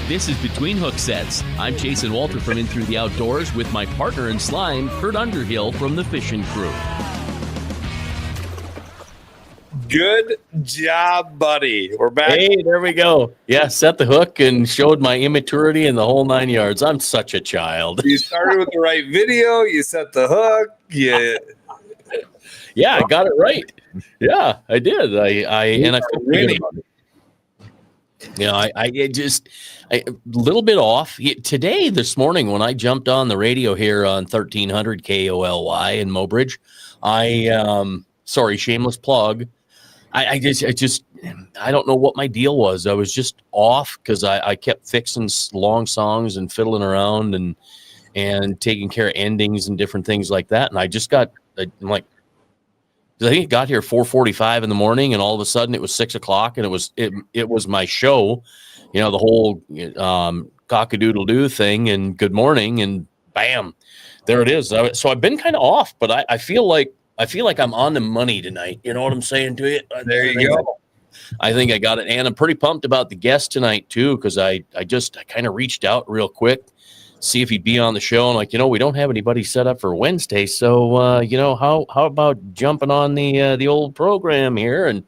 This is Between Hook Sets. I'm Jason Walter from In Through the Outdoors with my partner in slime, Kurt Underhill from the Fishing Crew. Good job, buddy. We're back. Hey, there we go. Yeah, set the hook and showed my immaturity in the whole 9 yards. I'm such a child. You started with the right video. You set the hook. Yeah, I got it right. Yeah, I did. I feel good about it. You know, I a little bit off today. This morning when I jumped on the radio here on 1300 KOLY in Mobridge, sorry, shameless plug. I don't know what my deal was. I was just off because I kept fixing long songs and fiddling around and taking care of endings and different things like that. And I just I'm like, I think it got here 4:45 in the morning, and all of a sudden it was 6 o'clock, and it was my show, you know, the whole cock-a-doodle-doo thing and good morning, and bam, there it is. So I've been kind of off, but I feel like I'm on the money tonight. You know what I'm saying to you? There you go. I think I got it, and I'm pretty pumped about the guest tonight too, because I kind of reached out real quick, see if he'd be on the show. And like, you know, we don't have anybody set up for Wednesday, so you know, how about jumping on the old program here? And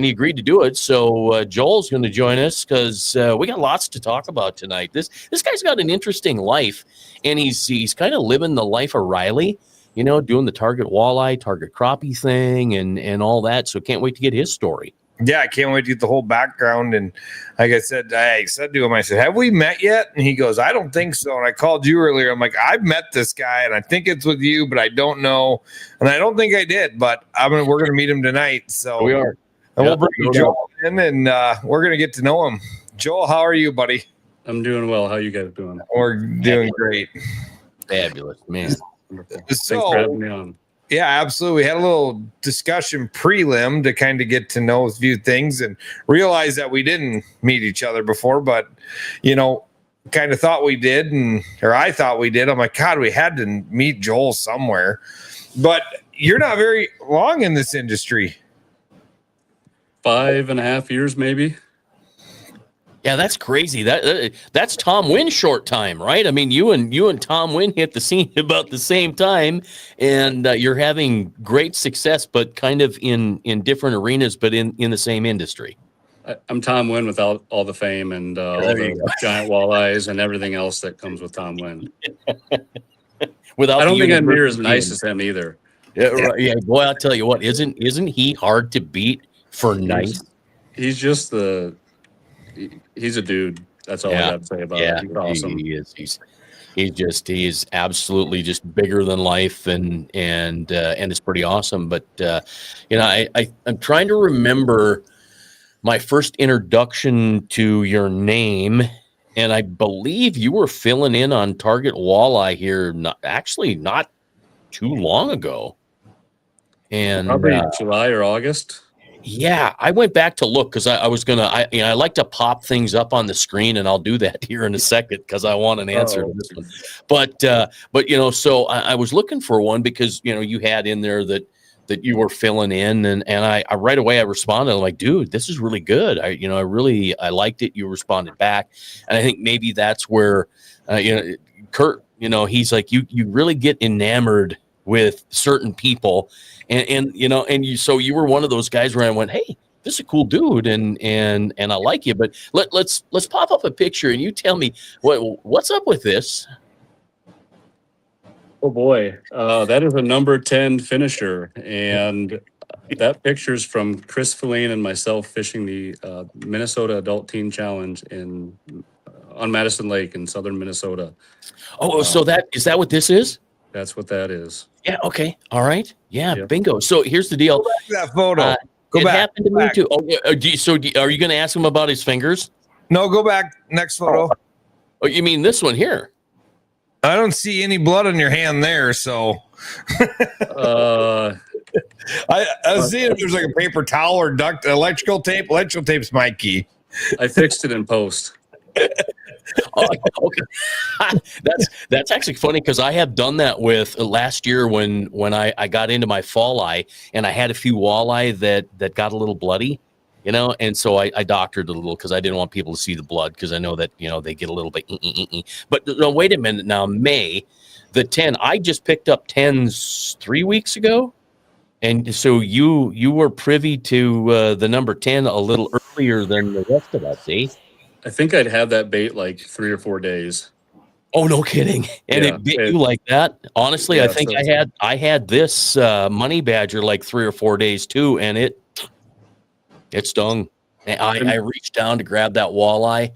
he agreed to do it. So Joel's going to join us because we got lots to talk about tonight. This guy's got an interesting life, and he's kind of living the life of Riley, you know, doing the target walleye, target crappie thing, and all that. So can't wait to get his story. Yeah, I can't wait to get the whole background. And like I said to him, I said, have we met yet? And he goes, I don't think so. And I called you earlier. I'm like, I've met this guy, and I think it's with you, but I don't know. And I don't think I did, but we're going to meet him tonight. So we are. And we'll bring Joel in, and we're going to get to know him. Joel, how are you, buddy? I'm doing well. How you guys doing? We're doing great. Fabulous, man. Thanks for having me on. Yeah, absolutely. We had a little discussion prelim to kind of get to know a few things and realize that we didn't meet each other before, but, you know, kind of thought we did, or I thought we did. I'm like, God, we had to meet Joel somewhere. But you're not very long in this industry. 5.5 years, maybe. Yeah, that's crazy. That's Tom Wynn's short time, right? I mean, you and Tom Wynn hit the scene about the same time, and you're having great success, but kind of in different arenas, but in the same industry. I'm Tom Wynn without all the fame and all the giant walleyes and everything else that comes with Tom Wynn. I don't think I'm near as nice as him either. Yeah, right. Yeah, boy, I'll tell you what, isn't he hard to beat for nice? He's just he's a dude. That's all I got to say about it. He's awesome. He is. He's absolutely just bigger than life, and it's pretty awesome. But you know, I'm trying to remember my first introduction to your name, and I believe you were filling in on Target Walleye here, not too long ago, and probably July or August. Yeah, I went back to look because I was gonna. I like to pop things up on the screen, and I'll do that here in a second because I want an answer to this one. But you know, so I was looking for one because you know you had in there that you were filling in, and I right away I responded. I'm like, dude, this is really good. I liked it. You responded back, and I think maybe that's where Kurt. You know, he's like you really get enamored with certain people. And so you were one of those guys where I went, hey, this is a cool dude, and I like you. But let's pop up a picture and you tell me what's up with this. Oh boy, that is a number 10 finisher, and that picture's from Chris Feline and myself fishing the Minnesota Adult Teen Challenge on Madison Lake in southern Minnesota. Oh, so is that what this is? That's what that is. Yeah. Okay. All right. Yeah. Yep. Bingo. So here's the deal. Go back to that photo. It happened to me too. Oh, are you going to ask him about his fingers? No. Go back. Next photo. Oh, you mean this one here? I don't see any blood on your hand there. So. I was seeing if there's like a paper towel or electrical tape. Electrical tape's my key. I fixed it in post. Oh, okay. That's actually funny because I have done that with last year when I got into my fall eye and I had a few walleye that got a little bloody, and so I doctored a little because I didn't want people to see the blood because I know that they get a little bit. But no, wait a minute now, May the 10. I just picked up 10s 3 weeks ago, and so you were privy to the number 10 a little earlier than the rest of us, eh? I think I'd had that bait like 3 or 4 days. Oh, no kidding. And Yeah, it bit you like that? Honestly, I yeah, think so I had this money badger like 3 or 4 days too, and it stung. And I reached down to grab that walleye,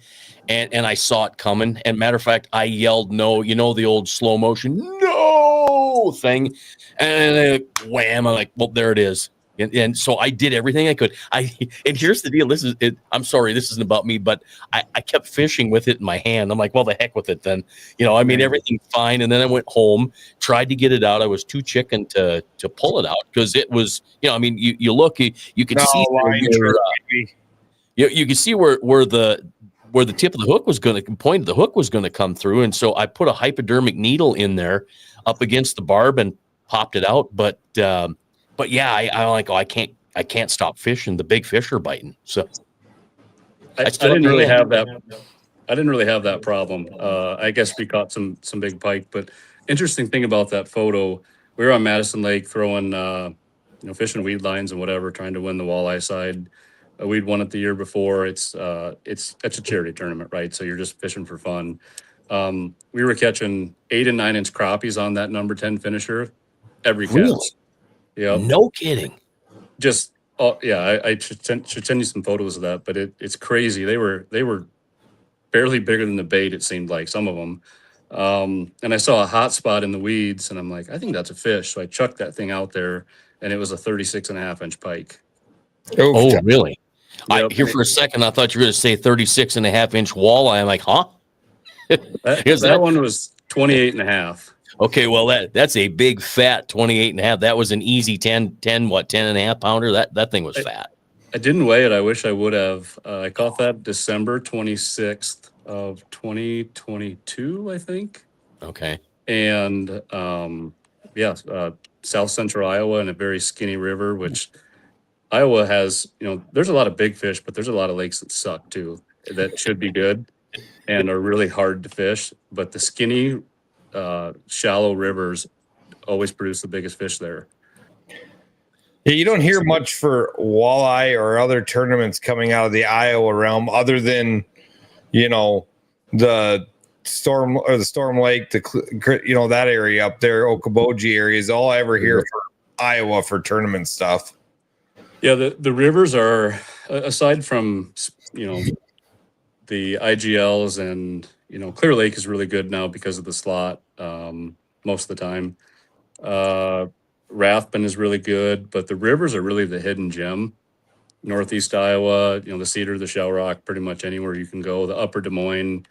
and I saw it coming. And matter of fact, I yelled no. The old slow motion no thing, and wham! I'm like, well, there it is. And so I did everything I could. And here's the deal. This is it. I'm sorry, this isn't about me, but I kept fishing with it in my hand. I'm like, well, the heck with it then. Everything's fine. And then I went home, tried to get it out. I was too chicken to pull it out because it was, you look, you could see you can see where the tip of the hook was going to point. The hook was going to come through, and so I put a hypodermic needle in there up against the barb and popped it out. But yeah, I'm like, I can't stop fishing. The big fish are biting. So I didn't really have that. I didn't really have that problem. I guess we caught some big pike. But interesting thing about that photo, we were on Madison Lake throwing, fishing weed lines and whatever, trying to win the walleye side. We'd won it the year before. It's a charity tournament, right? So you're just fishing for fun. We were catching 8 and 9 inch crappies on that number 10 finisher every catch. Really? Yeah. No kidding. Just I should send you some photos of that, but it's crazy. They were barely bigger than the bait, it seemed like, some of them. And I saw a hot spot in the weeds, and I'm like, I think that's a fish. So I chucked that thing out there, and it was a 36.5 inch pike. Oh, really? Yep. Here for a second, I thought you were going to say 36.5 inch walleye. I'm like, huh? That one was 28.5. Okay, well that's a big fat 28.5. That was an easy 10.5 pounder. That thing was fat. I didn't weigh it. I wish I would have. I caught that December 26th of 2022, I think. Okay. And South Central Iowa and a very skinny river, which Iowa has, there's a lot of big fish, but there's a lot of lakes that suck too, that should be good and are really hard to fish. But the skinny, shallow rivers always produce the biggest fish there. Yeah, you don't hear much for walleye or other tournaments coming out of the Iowa realm other than, the Storm Lake, that area up there, Okoboji area is all I ever hear for Iowa for tournament stuff. Yeah, the rivers are, aside from, the IGLs and, Clear Lake is really good now because of the slot most of the time. Rathbun is really good, but the rivers are really the hidden gem. Northeast Iowa, the Cedar, the Shell Rock, pretty much anywhere you can go. The Upper Des Moines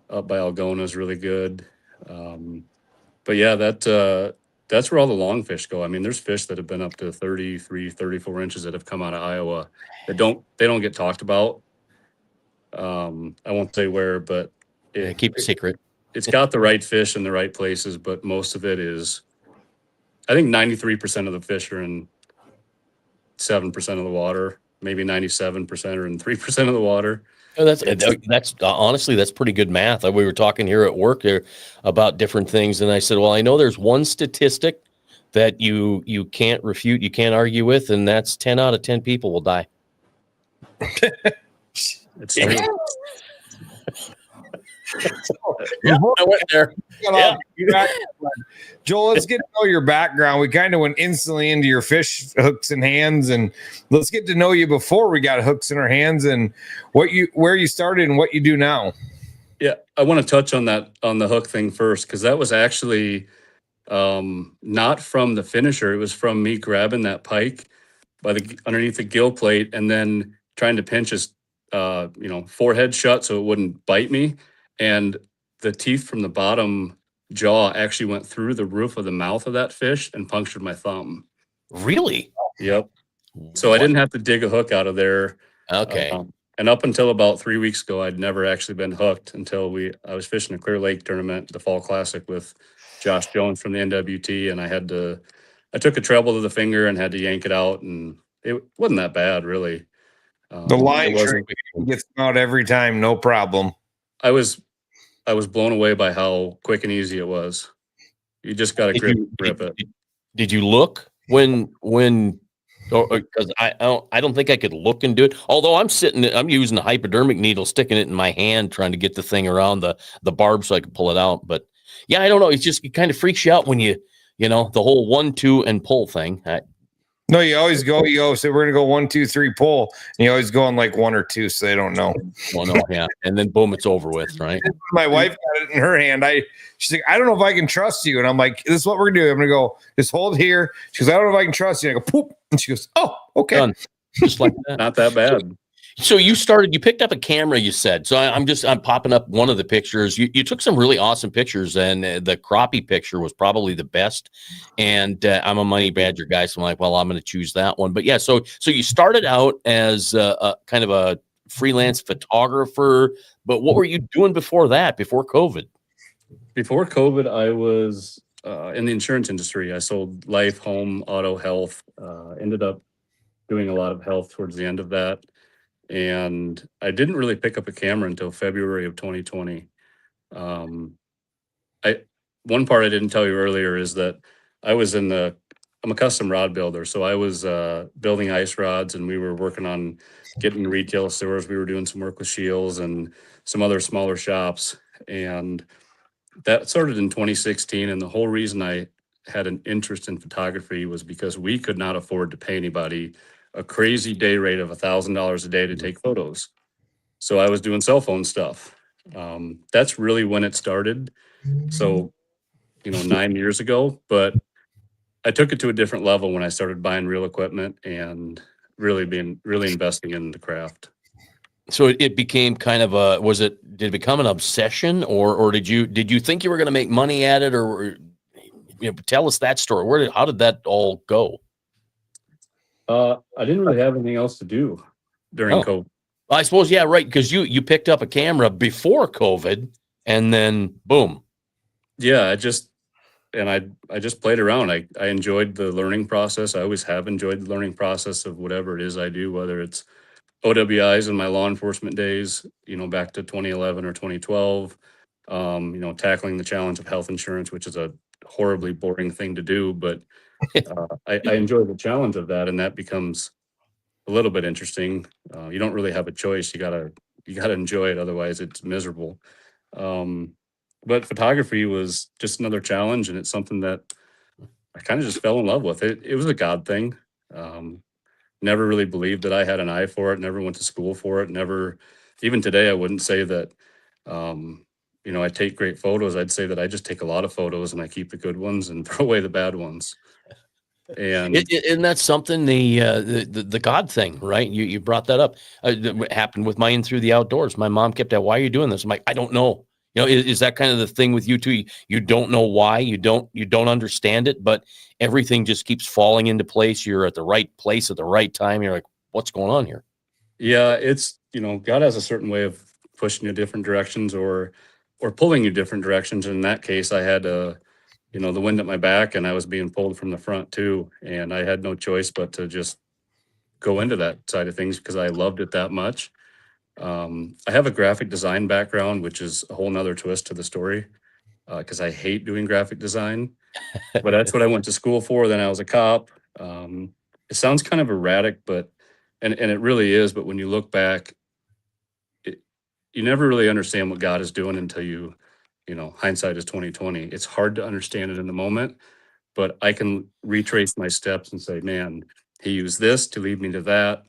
up by Algona is really good. But yeah, that's where all the longfish go. I mean, there's fish that have been up to 33, 34 inches that have come out of Iowa that don't get talked about. I won't say where, but keep it secret. It's got the right fish in the right places, but most of it is, I think 93% of the fish are in 7% of the water, maybe 97% are in 3% of the water. Oh, that's honestly, that's pretty good math. We were talking here at work here about different things, and I said, well, I know there's one statistic that you can't refute, you can't argue with, and that's 10 out of 10 people will die. It's true. Yeah, I went there. Yeah. Joel, let's get to know your background. We kind of went instantly into your fish hooks and hands, and let's get to know you before we got hooks in our hands and where you started and what you do now. Yeah, I want to touch on that, on the hook thing first, because that was actually not from the finisher. It was from me grabbing that pike underneath the gill plate and then trying to pinch his forehead shut so it wouldn't bite me. And the teeth from the bottom jaw actually went through the roof of the mouth of that fish and punctured my thumb. Really? Yep. So I didn't have to dig a hook out of there. Okay. And up until about 3 weeks ago, I'd never actually been hooked until I was fishing a Clear Lake tournament, the Fall Classic, with Josh Jones from the NWT, and I took a treble to the finger and had to yank it out, and it wasn't that bad, really. The line it wasn't. gets out every time, no problem. I was blown away by how quick and easy it was. You just got to grip it. Did you look when because I don't think I could look and do it. Although I'm using a hypodermic needle, sticking it in my hand, trying to get the thing around the barb so I can pull it out. But yeah, I don't know. It kind of freaks you out when the whole 1, 2 and pull thing. No, you always go. So we're gonna go 1, 2, 3 pull, and you always go on like 1 or 2, so they don't know. Well, no, yeah, and then boom, it's over with, right? My wife got it in her hand. She's like, I don't know if I can trust you, and I'm like, this is what we're gonna do. I'm gonna go just hold here. She goes, I don't know if I can trust you. And I go, poop, and she goes, oh, okay, done. Just like that. Not that bad. So you picked up a camera, you said. So I'm popping up one of the pictures. You took some really awesome pictures, and the crappie picture was probably the best. And I'm a Money Badger guy, so I'm like, well, I'm going to choose that one. But yeah, so you started out as a kind of a freelance photographer, but what were you doing before that, before COVID? Before COVID, I was in the insurance industry. I sold life, home, auto, health, ended up doing a lot of health towards the end of that. And I didn't really pick up a camera until February of 2020. One part I didn't tell you earlier is that I'm a custom rod builder. So I was building ice rods, and we were working on getting retail stores. We were doing some work with Shields and some other smaller shops. And that started in 2016. And the whole reason I had an interest in photography was because we could not afford to pay anybody a crazy day rate of $1,000 a day to take photos. So I was doing cell phone stuff. That's really when it started. So, 9 years ago, but I took it to a different level when I started buying real equipment and really investing in the craft. So it became kind of did it become an obsession, or did you think you were going to make money at it, or tell us that story. How did that all go? I didn't really have anything else to do during COVID. I suppose, yeah, right. Because you picked up a camera before COVID, and then boom. Yeah, I just played around. I enjoyed the learning process. I always have enjoyed the learning process of whatever it is I do, whether it's OWIs in my law enforcement days, back to 2011 or 2012, tackling the challenge of health insurance, which is a horribly boring thing to do, but I enjoy the challenge of that, and that becomes a little bit interesting. You don't really have a choice. You gotta enjoy it, otherwise it's miserable. But photography was just another challenge, and it's something that I kind of just fell in love with. It was a God thing. Never really believed that I had an eye for it. Never went to school for it. Never, even today, I wouldn't say that. I take great photos. I'd say that I just take a lot of photos, and I keep the good ones and throw away the bad ones. And that's something the God thing, right? You brought that up. It happened with my In Through the Outdoors. My mom kept at, why are you doing this? I'm like, I don't know. Is that kind of the thing with you too? You don't know why, you don't understand it, but everything just keeps falling into place. You're at the right place at the right time. You're like, what's going on here? Yeah, it's, God has a certain way of pushing you different directions or pulling you different directions. In that case, I had the wind at my back, and I was being pulled from the front too. And I had no choice but to just go into that side of things because I loved it that much. I have a graphic design background, which is a whole nother twist to the story, because I hate doing graphic design, but that's what I went to school for. Then I was a cop. It sounds kind of erratic, but and it really is. But when you look back, you never really understand what God is doing until hindsight is 20/20. It's hard to understand it in the moment, but I can retrace my steps and say, man, he used this to lead me to that,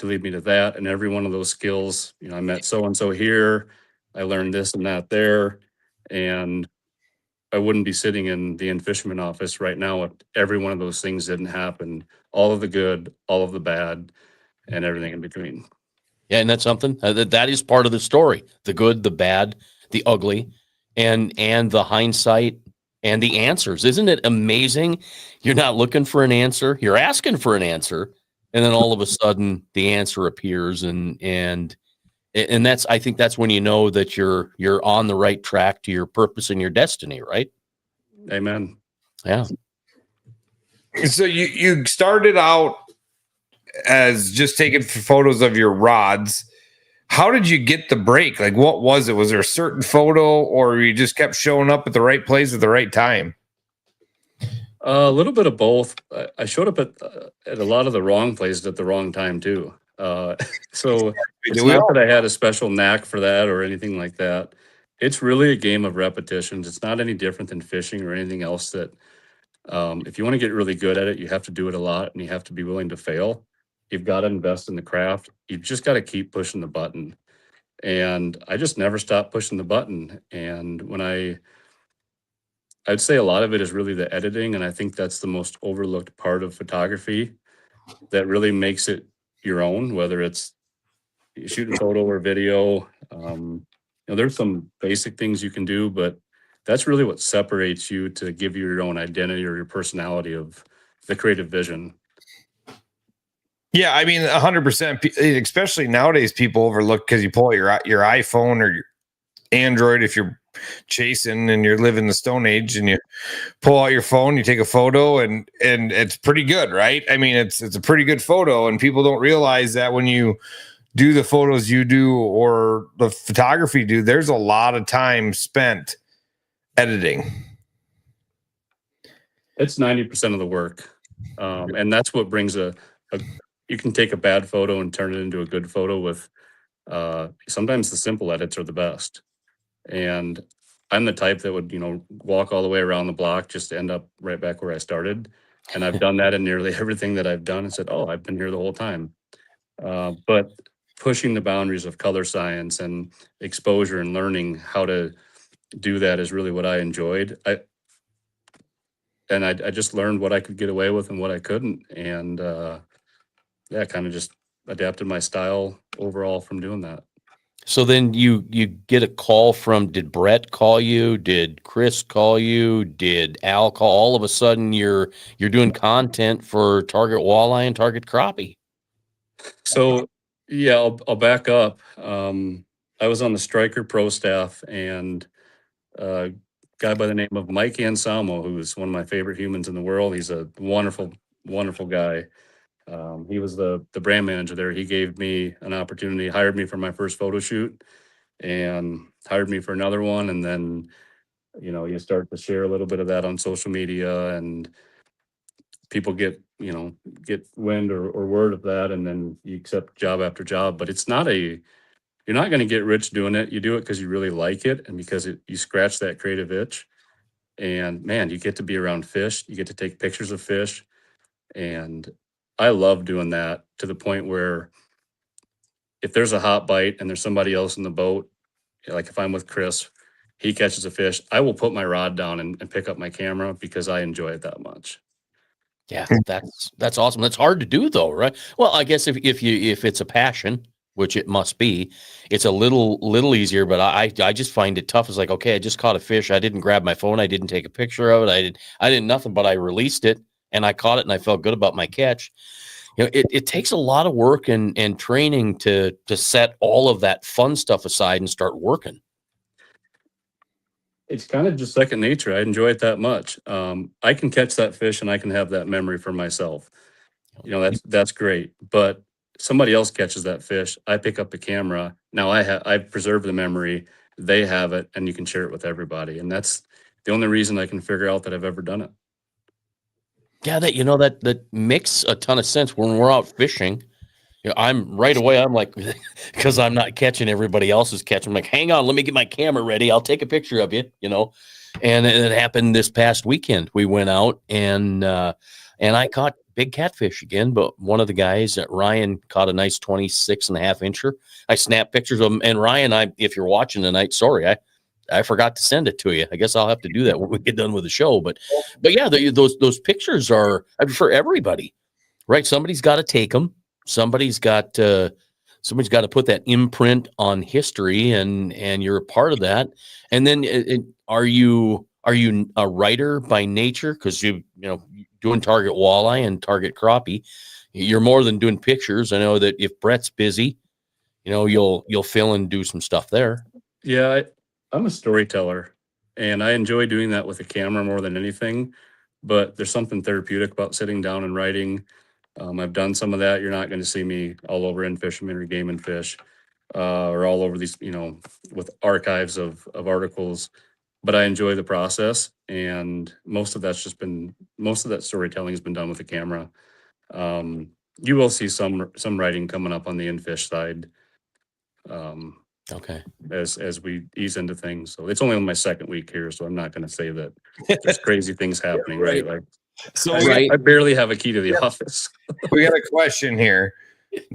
to lead me to that. And every one of those skills, I met so-and-so here, I learned this and that there. And I wouldn't be sitting in the In-Fisherman office right now if every one of those things didn't happen. All of the good, all of the bad, and everything in between. Yeah, and that's something that is part of the story: the good, the bad, the ugly, and the hindsight and the answers. Isn't it amazing? You're not looking for an answer; you're asking for an answer, and then all of a sudden, the answer appears, and And I think that's when you know that you're on the right track to your purpose and your destiny, right? Amen. Yeah. So you started out as just taking photos of your rods. How did you get the break? Like, what was it? Was there a certain photo, or you just kept showing up at the right place at the right time? A little bit of both. I showed up at a lot of the wrong places at the wrong time too. So it's We not all- that I had a special knack for that or anything like that. It's really a game of repetitions. It's not any different than fishing or anything else that if you want to get really good at it, you have to do it a lot and you have to be willing to fail. You've got to invest in the craft. You've just got to keep pushing the button. And I just never stopped pushing the button. And I'd say a lot of it is really the editing. And I think that's the most overlooked part of photography that really makes it your own, whether it's shooting photo or video. There's some basic things you can do, but that's really what separates you to give you your own identity or your personality of the creative vision. Yeah, I mean, 100%. Especially nowadays, people overlook because you pull out your iPhone or your Android if you're chasing and you're living the Stone Age, and you pull out your phone, you take a photo, and it's pretty good, right? I mean, it's a pretty good photo, and people don't realize that when you do the photos you do or the photography you do, there's a lot of time spent editing. It's 90% of the work. And that's what brings you can take a bad photo and turn it into a good photo with, sometimes the simple edits are the best. And I'm the type that would, walk all the way around the block just to end up right back where I started. And I've done that in nearly everything that I've done and said, oh, I've been here the whole time. But pushing the boundaries of color science and exposure and learning how to do that is really what I enjoyed. I just learned what I could get away with and what I couldn't. And kind of just adapted my style overall from doing that. So then you get a call from, did Brett call you? Did Chris call you? Did Al call? All of a sudden you're doing content for Target Walleye and Target Crappie. So yeah, I'll back up. I was on the Striker Pro staff, and a guy by the name of Mike Anselmo, who's one of my favorite humans in the world. He's a wonderful, wonderful guy. He was the brand manager there. He gave me an opportunity, hired me for my first photo shoot, and hired me for another one. And then, you start to share a little bit of that on social media, and people get wind or word of that, and then you accept job after job. But you're not going to get rich doing it. You do it because you really like it, and because you scratch that creative itch. And man, you get to be around fish. You get to take pictures of fish. And I love doing that, to the point where if there's a hot bite and there's somebody else in the boat, like if I'm with Chris, he catches a fish, I will put my rod down and pick up my camera because I enjoy it that much. Yeah, that's awesome. That's hard to do though, right? Well, I guess if it's a passion, which it must be, it's a little easier, but I just find it tough. It's like, okay, I just caught a fish. I didn't grab my phone. I didn't take a picture of it. I did nothing, but I released it and I caught it and I felt good about my catch. It takes a lot of work and training to set all of that fun stuff aside and start working. It's kind of just second nature. I enjoy it that much. I can catch that fish and I can have that memory for myself. That's great. But somebody else catches that fish, I pick up the camera. Now I've preserved the memory. They have it, and you can share it with everybody. And that's the only reason I can figure out that I've ever done it. Yeah, that makes a ton of sense. When we're out fishing, I'm like, because I'm not catching everybody else's catch. I'm like, hang on, let me get my camera ready. I'll take a picture of you, And it happened this past weekend. We went out and I caught big catfish again, but one of the guys, Ryan, caught a nice 26.5 incher. I snapped pictures of him. And Ryan, if you're watching tonight, sorry, I forgot to send it to you. I guess I'll have to do that when we get done with the show. But yeah, those pictures are for everybody, right? Somebody's got to take them. Somebody's got to put that imprint on history, and you're a part of that. And then, are you a writer by nature? Because doing Target Walleye and Target Crappie, you're more than doing pictures. I know that if Brett's busy, you'll fill and do some stuff there. Yeah, I'm a storyteller, and I enjoy doing that with a camera more than anything. But there's something therapeutic about sitting down and writing. I've done some of that. You're not going to see me all over In-Fisherman or Game and Fish, or all over these, with archives of articles. But I enjoy the process, and most of that storytelling has been done with a camera. You will see some writing coming up on the In-Fish side. Okay. As we ease into things. So it's only on my second week here, so I'm not going to say that there's crazy things happening, right? Like, So I barely have a key to the office. we got a question here.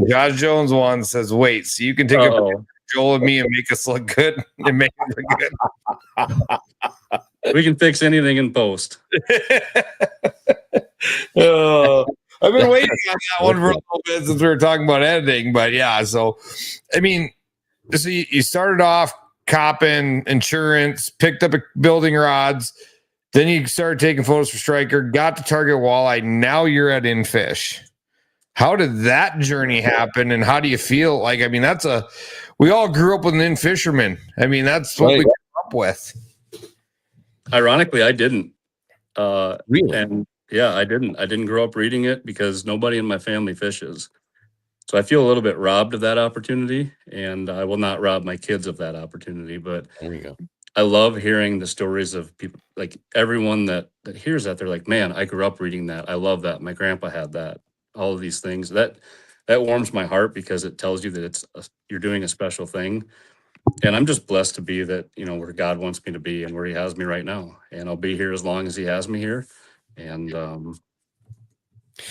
Josh Jones one says, "Wait, so you can take a picture of Joel and me and make us look good and make it look good?" We can fix anything in post. I've been waiting on that one for a little bit since we were talking about editing, but yeah. So, I mean, so you started off copping insurance, picked up building rods, then you started taking photos for striker, got to target walleye. Now you're at In-Fish. How did that journey happen, and how do you feel? Like, I mean, we all grew up with an In-Fisherman. I mean, that's what we grew up with. Ironically, I didn't. Really? And yeah, I didn't grow up reading it because nobody in my family fishes. So I feel a little bit robbed of that opportunity, and I will not rob my kids of that opportunity. But There you go. I love hearing the stories of people, like everyone that hears that. They're like, man, I grew up reading that. I love that. My grandpa had that. All of these things that warms my heart because it tells you that you're doing a special thing. And I'm just blessed to be that, where God wants me to be and where he has me right now. And I'll be here as long as he has me here. And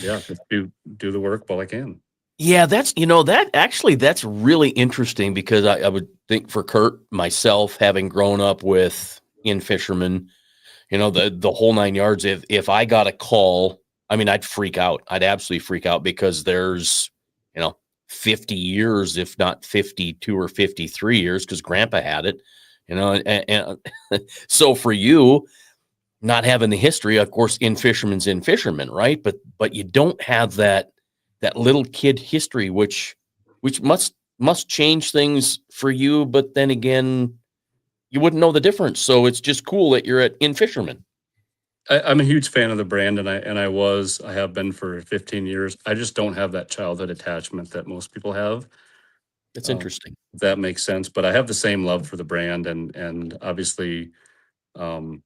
just do the work while I can. Yeah, that's really interesting because I would think for Kurt, myself, having grown up with In-Fisherman, the whole 9 yards, if I got a call, I mean, I'd freak out. I'd absolutely freak out because there's, 50 years, if not 52 or 53 years, because Grandpa had it, and so for you, not having the history, of course, In-Fisherman's In-Fisherman, right? But you don't have that little kid history, which must change things for you. But then again, you wouldn't know the difference. So it's just cool that you're at In-Fisherman. I'm a huge fan of the brand, and I have been for 15 years. I just don't have that childhood attachment that most people have. That's interesting. If that makes sense, but I have the same love for the brand, and obviously, anytime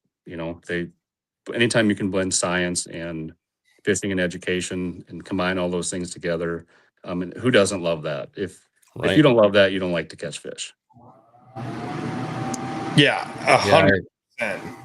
you can blend science and fishing and education and combine all those things together, and who doesn't love that? If you don't love that, you don't like to catch fish. Yeah, 100%.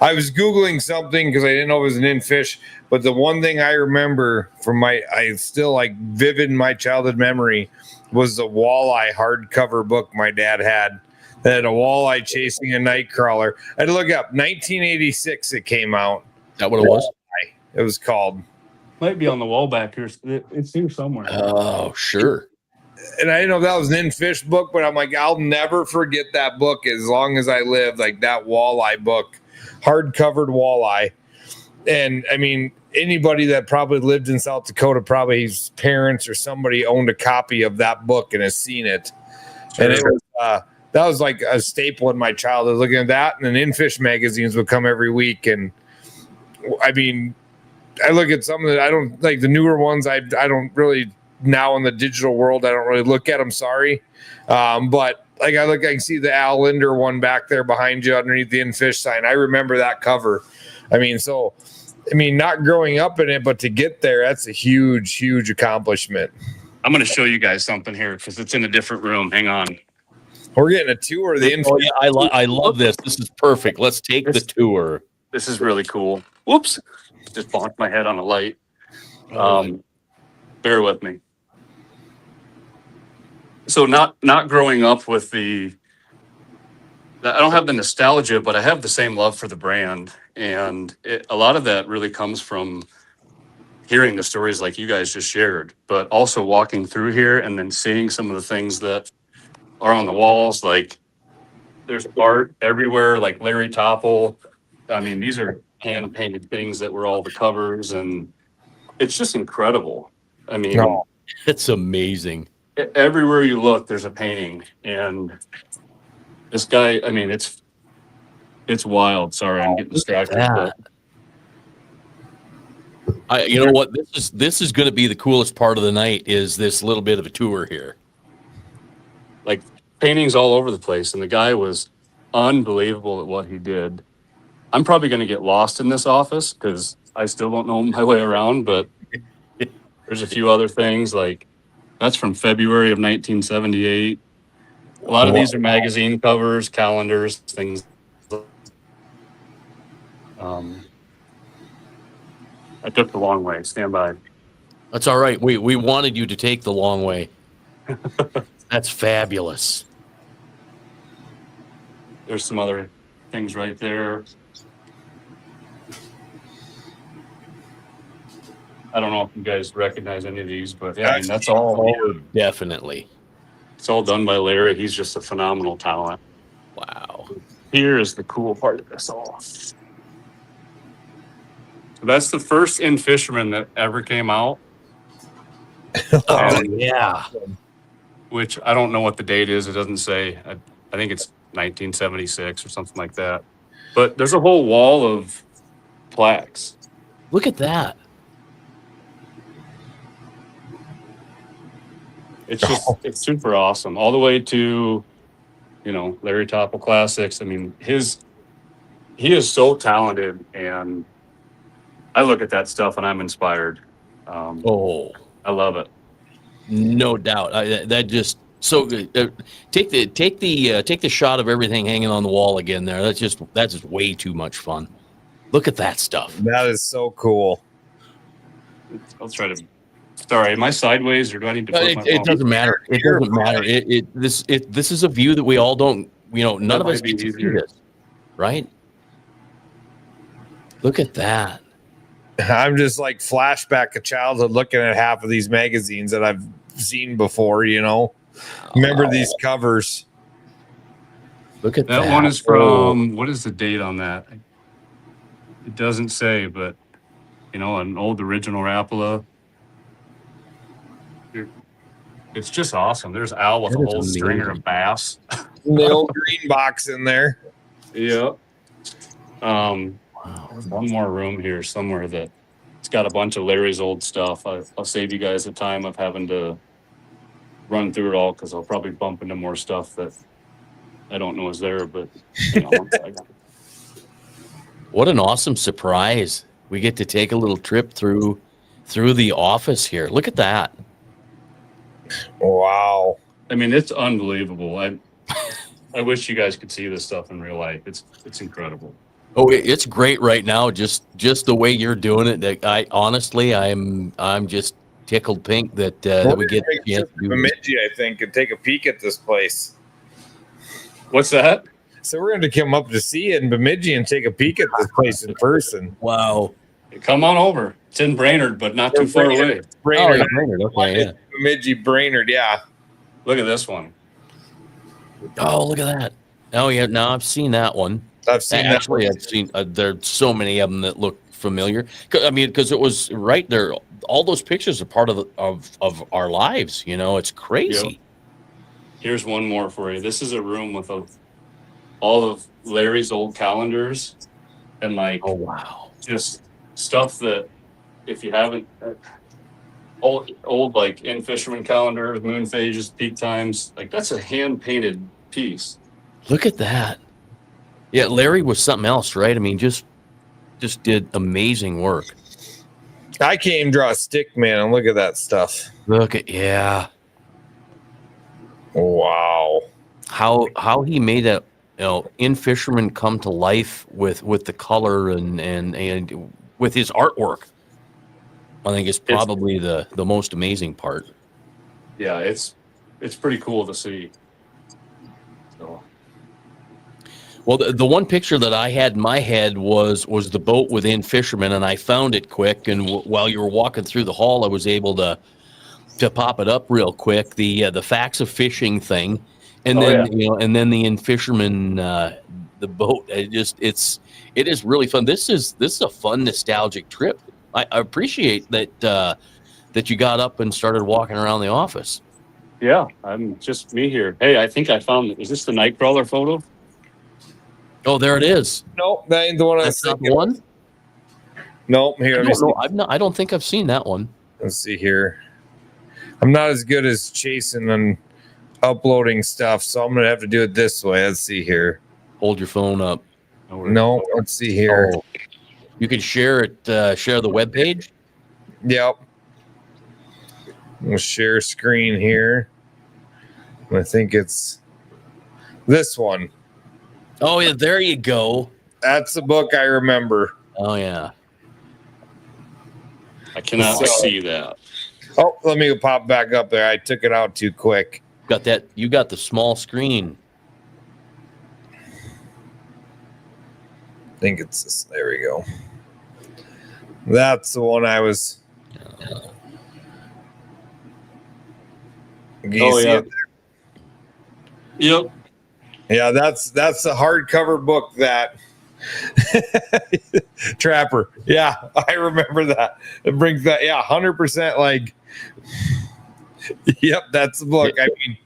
I was Googling something because I didn't know it was an In-Fish, but the one thing I remember from I still vivid in my childhood memory was the walleye hardcover book my dad had that had a walleye chasing a night crawler. I had to look up 1986 it came out. Is that what it was? It was called. Might be on the wall back here. It's here somewhere. Oh, sure. And I didn't know if that was an In-Fish book, but I'm like, I'll never forget that book as long as I live. Like that walleye book, hard-covered walleye. And I mean, anybody that probably lived in South Dakota, probably his parents or somebody owned a copy of that book and has seen it. Sure. And it was that was like a staple in my childhood, looking at that. And then In-Fish magazines would come every week. And I mean, I look at some that I don't like the newer ones. I don't really, now in the digital world, I don't really look at them. Sorry. But like I can see the Al Linder one back there behind you underneath the In-Fish sign. I remember that cover. I mean, not growing up in it, but to get there, that's a huge, huge accomplishment. I'm going to show you guys something here because it's in a different room. Hang on. We're getting a tour of the In-Fish. Oh, yeah, I love this. This is perfect. Let's take the tour. This is really cool. Whoops. Just bonked my head on a light. Bear with me. So not growing up with I don't have the nostalgia, but I have the same love for the brand. And a lot of that really comes from hearing the stories like you guys just shared, but also walking through here and then seeing some of the things that are on the walls. Like there's art everywhere, like Larry Topple. I mean, these are hand painted things that were all the covers, and it's just incredible. I mean, it's amazing. everywhere you look, there's a painting, and this guy. I mean, it's wild. Sorry, I'm getting distracted. Yeah. You know what? This is going to be the coolest part of the night. Is this little bit of a tour here? Like paintings all over the place, and the guy was unbelievable at what he did. I'm probably going to get lost in this office because I still don't know my way around, but there's a few other things like that's from February of 1978. A lot of these are magazine covers, calendars, things. I took the long way. Stand by. That's all right. We wanted you to take the long way. That's fabulous. There's some other things right there. I don't know if you guys recognize any of these, but yeah, I mean, that's all. Definitely. It's all done by Larry. He's just a phenomenal talent. Wow. Here is the cool part of this all. So that's the first In-Fisherman that ever came out. Oh, yeah. Which I don't know what the date is. It doesn't say. I think it's 1976 or something like that. But there's a whole wall of plaques. Look at that. It's just it's super awesome. All the way to, Larry Topple Classics. I mean, he is so talented, and I look at that stuff and I'm inspired. I love it. No doubt. That just so good. Take the shot of everything hanging on the wall again there. That's just way too much fun. Look at that stuff. That is so cool. I'll try to. Sorry, am I sideways or do I need to put my it doesn't matter. It doesn't matter. This is a view that we all don't, none of us get to see this, right? Look at that. I'm just like flashback of childhood looking at half of these magazines that I've seen before, Remember these covers. Look at that. That one is from, what is the date on that? It doesn't say, but, an old original Rapala. It's just awesome. There's Al with a whole stringer of bass. The old green box in there. Yeah. One more room here somewhere that it's got a bunch of Larry's old stuff. I'll save you guys the time of having to run through it all because I'll probably bump into more stuff that I don't know is there. But what an awesome surprise! We get to take a little trip through the office here. Look at that. Wow. I mean, it's unbelievable. I wish you guys could see this stuff in real life. It's incredible. Oh, it's great right now. Just the way you're doing it. That I'm just tickled pink that we get a chance to do Bemidji, I think, and take a peek at this place. What's that? So we're going to come up to see it in Bemidji and take a peek at this place in person. Wow. Come on over. It's in Brainerd, but not too far away. Brainerd. Brainerd. Okay, yeah. Bemidji, Brainerd, yeah. Look at this one. Oh, look at that. Oh, yeah. Now I've seen that one. I've seen Actually, I've seen there's so many of them that look familiar. I mean, because it was right there. All those pictures are part of our lives. It's crazy. Yep. Here's one more for you. This is a room with all of Larry's old calendars and oh wow, just stuff that if you haven't old like In-Fisherman calendars, moon phases, peak times, like that's a hand painted piece. Look at that. Yeah, Larry was something else, right? I mean, just did amazing work. I can't even draw a stick, man, and look at that stuff. Yeah. Wow. How he made that In-Fisherman come to life with the color and with his artwork. I think is probably the most amazing part. Yeah, it's pretty cool to see. So. Well, the one picture that I had in my head was the boat with In-Fisherman, and I found it quick. And while you were walking through the hall, I was able to pop it up real quick. The facts of fishing thing, and and then the In-Fisherman, the boat. It is really fun. This is a fun nostalgic trip. I appreciate that you got up and started walking around the office. Yeah, I'm just me here. Hey, I think I found, is this the Nightcrawler photo? Oh, there it is. Nope, that ain't the one I was That's not the thinking. one. Nope, here, I let me don't see. know. I don't think I've seen that one. Let's see here. I'm not as good as chasing and uploading stuff, so I'm gonna have to do it this way. Let's see here. Hold your phone up. No, let's see here. Oh, you can share it. Share the web page. Yep. We'll share screen here. I think it's this one. Oh yeah, there you go. That's the book I remember. Oh yeah. I cannot see that. Oh, let me pop back up there. I took it out too quick. Got that? You got the small screen. I think it's this. There we go. That's the one I was. Can you Oh, see yeah. it? Yep. Yeah, that's the hardcover book that Trapper. Yeah, I remember that. It brings that. Yeah, 100%. Like, yep, that's the book. I mean,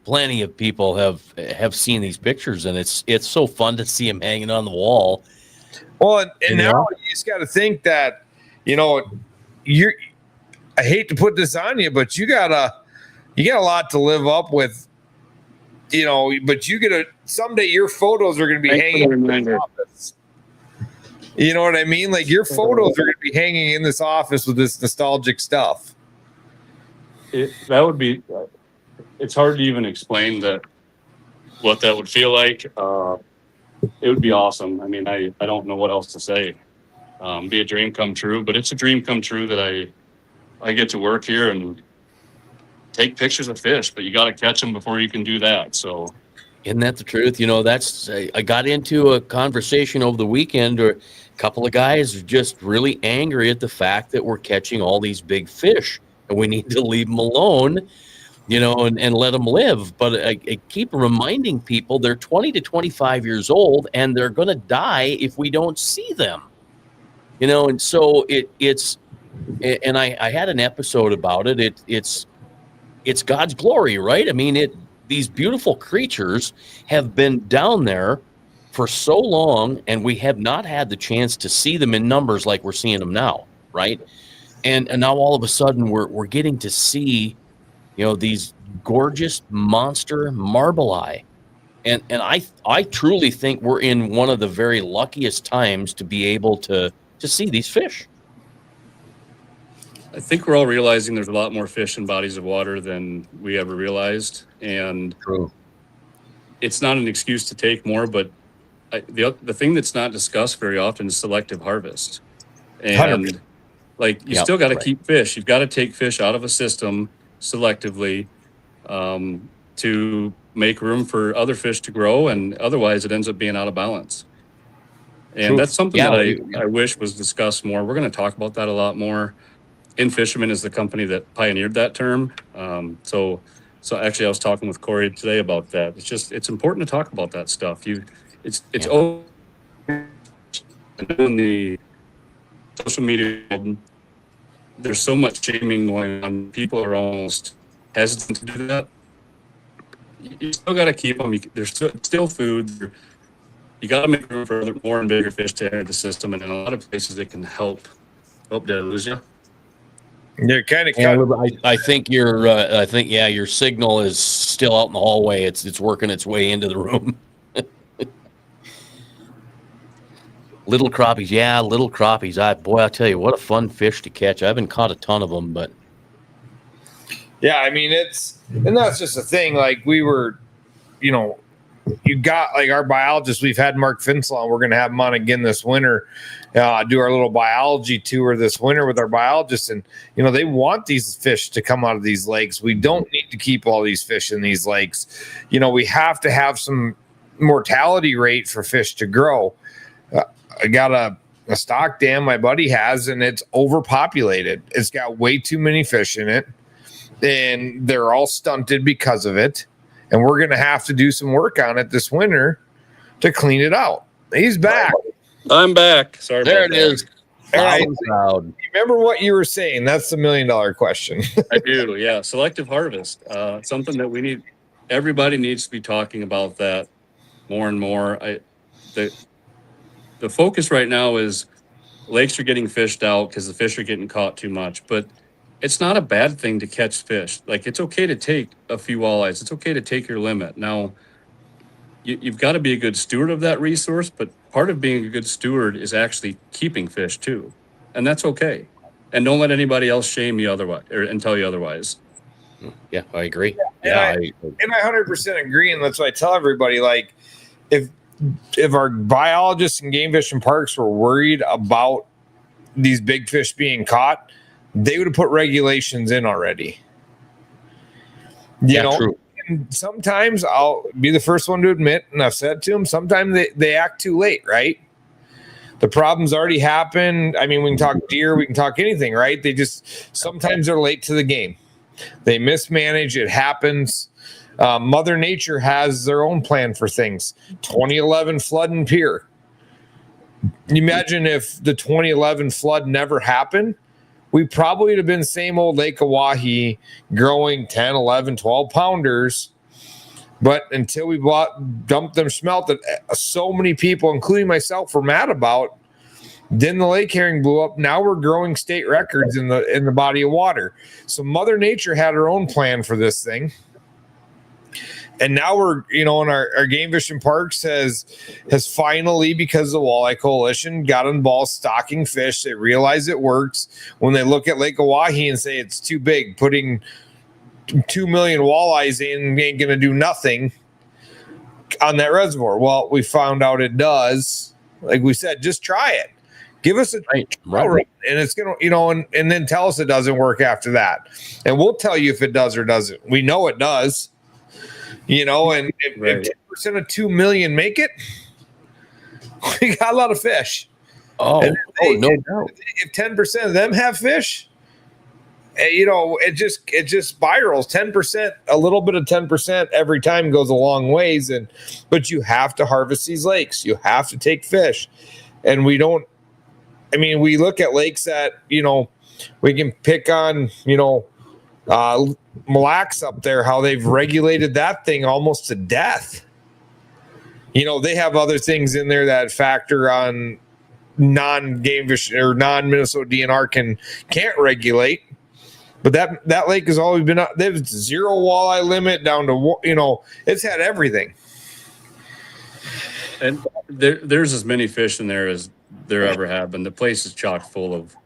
Plenty of people have seen these pictures, and it's so fun to see them hanging on the wall. well, and now you just got to think that, you're. I hate to put this on you, but you got a lot to live up with. But someday your photos are going to be hanging in this office. You know what I mean? Like your photos are going to be hanging in this office with this nostalgic stuff. That would be, it's hard to even explain what that would feel like. It would be awesome. I mean, I don't know what else to say. Be a dream come true, but it's a dream come true that I get to work here and take pictures of fish, but you got to catch them before you can do that. So, Isn't that the truth? I got into a conversation over the weekend where a couple of guys are just really angry at the fact that we're catching all these big fish and we need to leave them alone, and let them live. But I keep reminding people they're 20 to 25 years old and they're going to die if we don't see them, and so it's, and I had an episode about it. It's God's glory, right? I mean, these beautiful creatures have been down there for so long, and we have not had the chance to see them in numbers like we're seeing them now, right? And now all of a sudden we're getting to see, these gorgeous monster marbleeye. And I truly think we're in one of the very luckiest times to be able to see these fish. I think we're all realizing there's a lot more fish in bodies of water than we ever realized. And True. It's not an excuse to take more, but the thing that's not discussed very often is selective harvest. And 100%. like you still got to keep fish. You've got to take fish out of a system selectively to make room for other fish to grow. And otherwise it ends up being out of balance. And that's something that I wish was discussed more. We're going to talk about that a lot more. In-Fisherman is the company that pioneered that term. So actually I was talking with Corey today about that. It's important to talk about that stuff. It's in the social media, there's so much shaming going on. People are almost hesitant to do that. You still got to keep them. There's still food. You got to make room for more and bigger fish to enter the system. And in a lot of places it can help. Oh, did I lose you? You're kind of cut. I think your signal is still out in the hallway. It's working its way into the room. Little crappies, little crappies. I tell you, what a fun fish to catch. I haven't caught a ton of them, but Yeah, I mean and that's just the thing. Like we were, you got like our biologist. We've had Mark Finslaw. We're going to have him on again this winter. Do our little biology tour this winter with our biologists, and they want these fish to come out of these lakes. We don't need to keep all these fish in these lakes. We have to have some mortality rate for fish to grow. I got a stock dam my buddy has, and it's overpopulated. It's got way too many fish in it, and they're all stunted because of it. And we're going to have to do some work on it this winter to clean it out. He's back. I'm back. Sorry. there it is. right. and proud. Remember what you were saying. That's the $1 million question. I do, yeah. Selective harvest, something that we need. Everybody needs to be talking about that more and more. The focus right now is lakes are getting fished out because the fish are getting caught too much, but it's not a bad thing to catch fish. Like, it's okay to take a few walleyes. It's okay to take your limit. Now, you've got to be a good steward of that resource, but part of being a good steward is actually keeping fish too. And that's okay. And don't let anybody else shame you otherwise and tell you otherwise. Yeah, I agree. And I 100% agree. And that's why I tell everybody, like, if our biologists and game fish and parks were worried about these big fish being caught, they would have put regulations in already. You know, true. And sometimes I'll be the first one to admit, and I've said to them, sometimes they act too late, right? The problem's already happened. I mean, we can talk deer, we can talk anything, right? Sometimes they're late to the game. They mismanage. It happens. Mother Nature has their own plan for things. 2011 flood in Pier. Imagine if the 2011 flood never happened, we probably would have been same old Lake Oahe growing 10, 11, 12 pounders. But until we dumped them smelted, so many people, including myself, were mad about. Then the lake herring blew up. Now we're growing state records in the body of water. So Mother Nature had her own plan for this thing. And now we're, and our game fish and parks has finally, because of the Walleye Coalition, got involved stocking fish. They realize it works. When they look at Lake Oahe and say it's too big, putting 2 million walleyes in ain't going to do nothing on that reservoir. Well, we found out it does. Like we said, just try it. Give us a trial run, and it's going to, and then tell us it doesn't work after that. And we'll tell you if it does or doesn't. We know it does. And if 10% of 2 million make it, we got a lot of fish. No doubt. If 10% of them have fish, it just spirals. 10%, a little bit of 10% every time goes a long ways. But you have to harvest these lakes. You have to take fish. And we look at lakes that, we can pick on, Mille Lacs up there, how they've regulated that thing almost to death. They have other things in there that factor on non-game fish or non-Minnesota DNR can't regulate. But that lake has always been up. There's zero walleye limit down to, it's had everything. And there's as many fish in there as there ever have been. The place is chock full of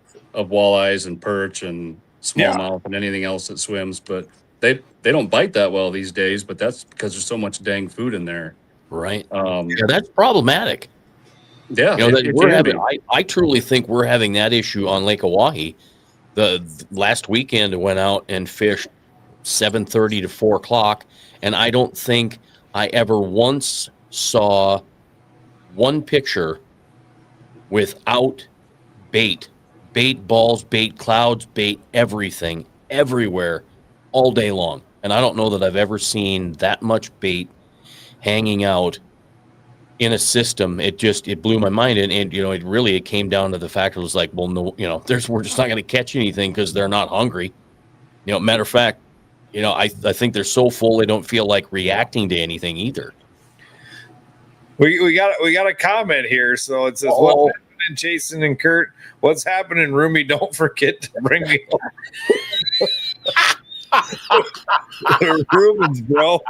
walleyes and perch and smallmouth and anything else that swims. But they don't bite that well these days, but that's because there's so much dang food in there. Right. That's problematic. Yeah. I truly think we're having that issue on Lake Oahe. The last weekend I went out and fished 7:30 to 4 o'clock, and I don't think I ever once saw one picture without bait balls, bait clouds, bait everything, everywhere, all day long. And I don't know that I've ever seen that much bait hanging out in a system. It blew my mind. And it came down to the fact it was like, well, no, we're just not going to catch anything because they're not hungry. Matter of fact, I think they're so full they don't feel like reacting to anything either. We got a comment here. So it says, what's happening, Jason and Kurt? What's happening, Roomy? Don't forget to bring me Rubens, bro.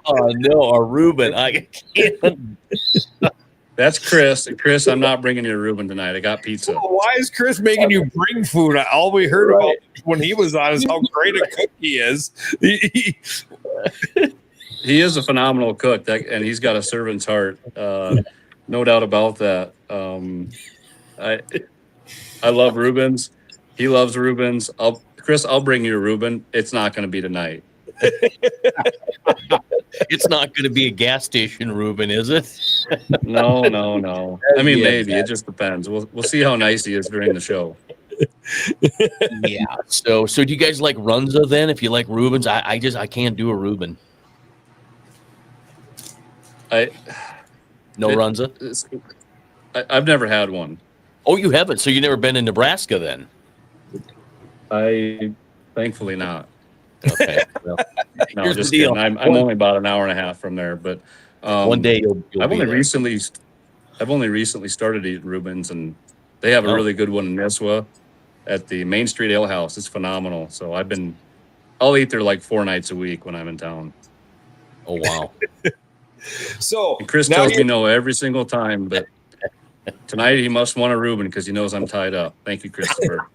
Oh no, a Reuben. I can't. That's Chris. And Chris, I'm not bringing you a Reuben tonight. I got pizza. Why is Chris making you bring food? All we heard about when he was on is how great a cook he is. He is a phenomenal cook, and he's got a servant's heart. No doubt about that. I love Reubens. He loves Reubens. Chris, I'll bring you a Reuben. It's not going to be tonight. It's not going to be a gas station Reuben, is it? No. I mean, maybe. It just depends. We'll see how nice he is during the show. Yeah. So do you guys like Runza then? If you like Reubens, I can't do a Reuben. Runza? I've never had one. Oh, you haven't. So you've never been in Nebraska then? Thankfully not. Okay. Well, No, here's just the deal. kidding. I'm only about an hour and a half from there, but One day you'll I've be only there. recently started eating Reuben's, and they have a really good one in Nisswa at the Main Street Ale House. It's phenomenal. So I'll eat there like 4 nights a week when I'm in town. Oh, wow. So And Chris now tells me you're- no every single time, but tonight he must want a Reuben because he knows I'm tied up. Thank you, Christopher.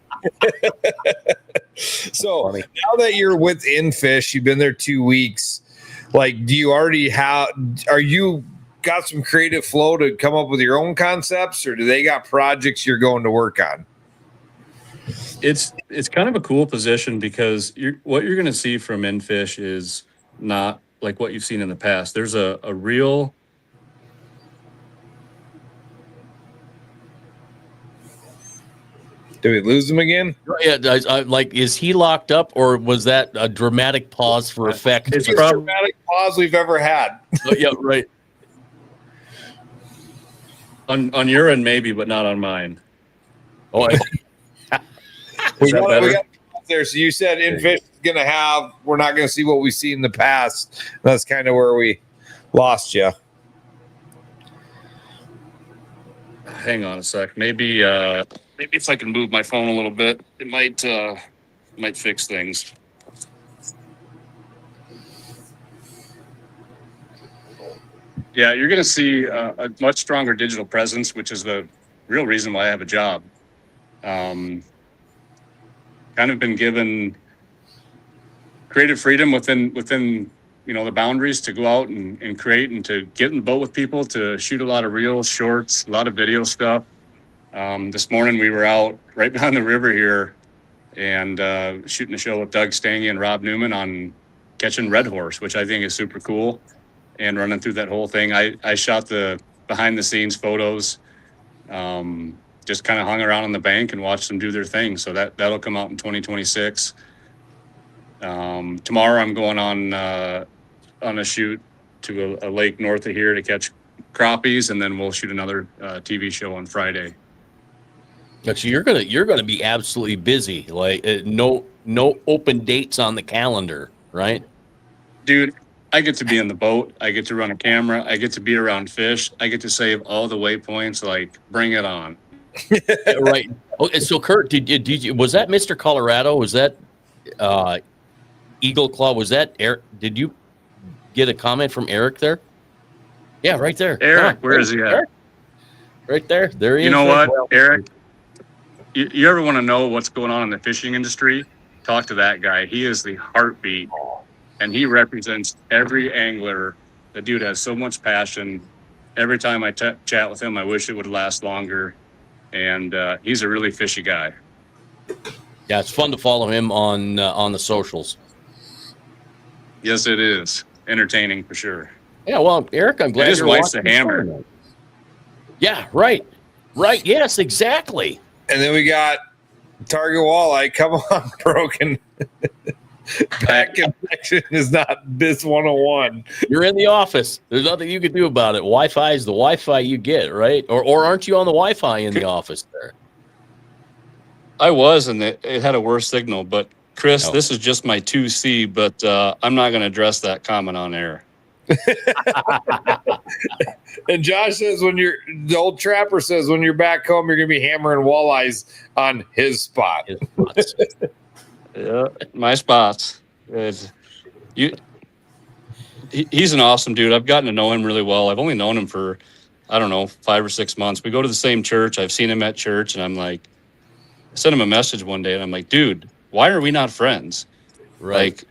So now that you're with In-Fish, you've been there 2 weeks. Like, do you already are you got some creative flow to come up with your own concepts, or do they got projects you're going to work on? It's kind of a cool position because what you're going to see from In-Fish is not like what you've seen in the past. There's a real Do we lose them again? Yeah, like, is he locked up, or was that a dramatic pause for effect? It's Biggest probably dramatic pause we've ever had. Oh, yeah, right. on your end, maybe, but not on mine. Oh, We that got better? there. So you said In-Fish is gonna have. We're not gonna see what we see in the past. That's kind of where we lost you. Hang on a sec. Maybe if I can move my phone a little bit, it might fix things. Yeah, you're going to see a much stronger digital presence, which is the real reason why I have a job. Kind of been given creative freedom within the boundaries to go out and create and to get in the boat with people, to shoot a lot of reels, shorts, a lot of video stuff. This morning we were out right behind the river here and shooting a show with Doug Stange and Rob Newman on catching red horse, which I think is super cool. And running through that whole thing, I shot the behind the scenes photos, just kind of hung around on the bank and watched them do their thing. So that'll come out in 2026. Tomorrow I'm going on a shoot to a lake north of here to catch crappies, and then we'll shoot another TV show on Friday. So you're gonna be absolutely busy. Like, no open dates on the calendar, right? Dude, I get to be in the boat. I get to run a camera. I get to be around fish. I get to save all the waypoints. Like, bring it on. Right. Okay. So Kurt, did you was that Mr. Colorado? Was that Eagle Claw? Was that Eric? Did you get a comment from Eric there? Yeah, right there. Eric, where is he at? Eric? Right there. There he is. You know right what, Eric? You ever want to know what's going on in the fishing industry? Talk to that guy. He is the heartbeat, and he represents every angler. The dude has so much passion. Every time I chat with him, I wish it would last longer. And he's a really fishy guy. Yeah, it's fun to follow him on the socials. Yes, it is. Entertaining for sure. Yeah, well, Eric, I'm glad His you're wife's watching a hammer. the show. Yeah, right. Yes, exactly. And then we got Target Walleye. Come on, broken. Back connection is not BIS 101. You're in the office. There's nothing you can do about it. Wi-Fi is the Wi-Fi you get, right? Or aren't you on the Wi-Fi in the office there? I was, and it had a worse signal. But Chris, Oh. this is just my 2C, but I'm not going to address that comment on air. And Josh says the old trapper says when you're back home, you're gonna be hammering walleyes on his spot. Yeah, my spots. He's an awesome dude. I've gotten to know him really well. I've only known him for, I don't know, 5 or 6 months. We go to the same church. I've seen him at church, and I'm like, I sent him a message one day, and I'm like, dude, why are we not friends? Right. Like,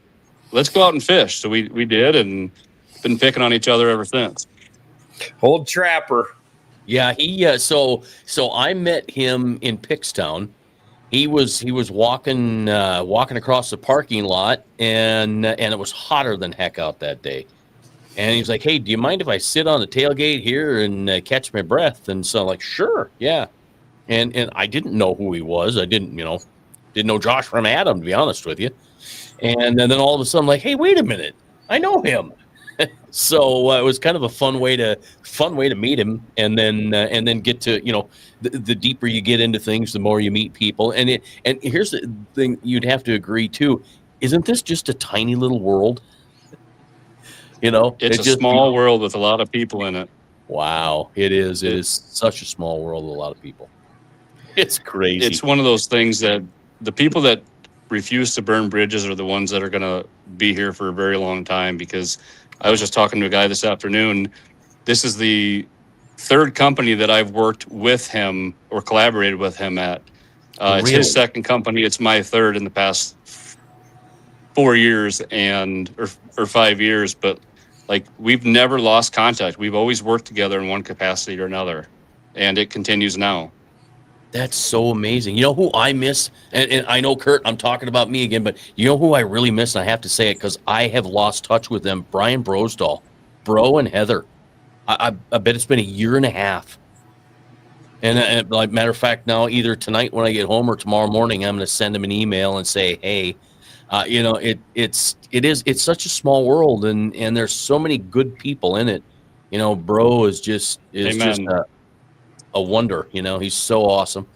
let's go out and fish. So we did, and been picking on each other ever since. Old trapper. Yeah, he so I met him in Pickstown. He was walking across the parking lot, and it was hotter than heck out that day. And he was like, "Hey, do you mind if I sit on the tailgate here and catch my breath?" And so I'm like, "Sure, yeah." And I didn't know who he was. I didn't know Josh from Adam, to be honest with you. And then all of a sudden, I'm like, "Hey, wait a minute, I know him." So it was kind of a fun way to meet him, and then get to, the deeper you get into things, the more you meet people. And here's the thing, you'd have to agree too. Isn't this just a tiny little world? It's a small world with a lot of people in it. Wow, it is. It is such a small world with a lot of people. It's crazy. It's one of those things that the people that refuse to burn bridges are the ones that are going to be here for a very long time, because I was just talking to a guy this afternoon. This is the third company that I've worked with him or collaborated with him at. It's his second company. It's my third in the past 4 years or 5 years. But like, we've never lost contact. We've always worked together in one capacity or another, and it continues now. That's so amazing. You know who I miss? And I know, Kurt, I'm talking about me again, but you know who I really miss? And I have to say it because I have lost touch with them. Brian Brosdahl, Bro and Heather. I bet it's been a year and a half. And like, matter of fact, now either tonight when I get home or tomorrow morning, I'm going to send them an email and say, hey, it's such a small world, and there's so many good people in it. Bro is just a wonder. He's so awesome.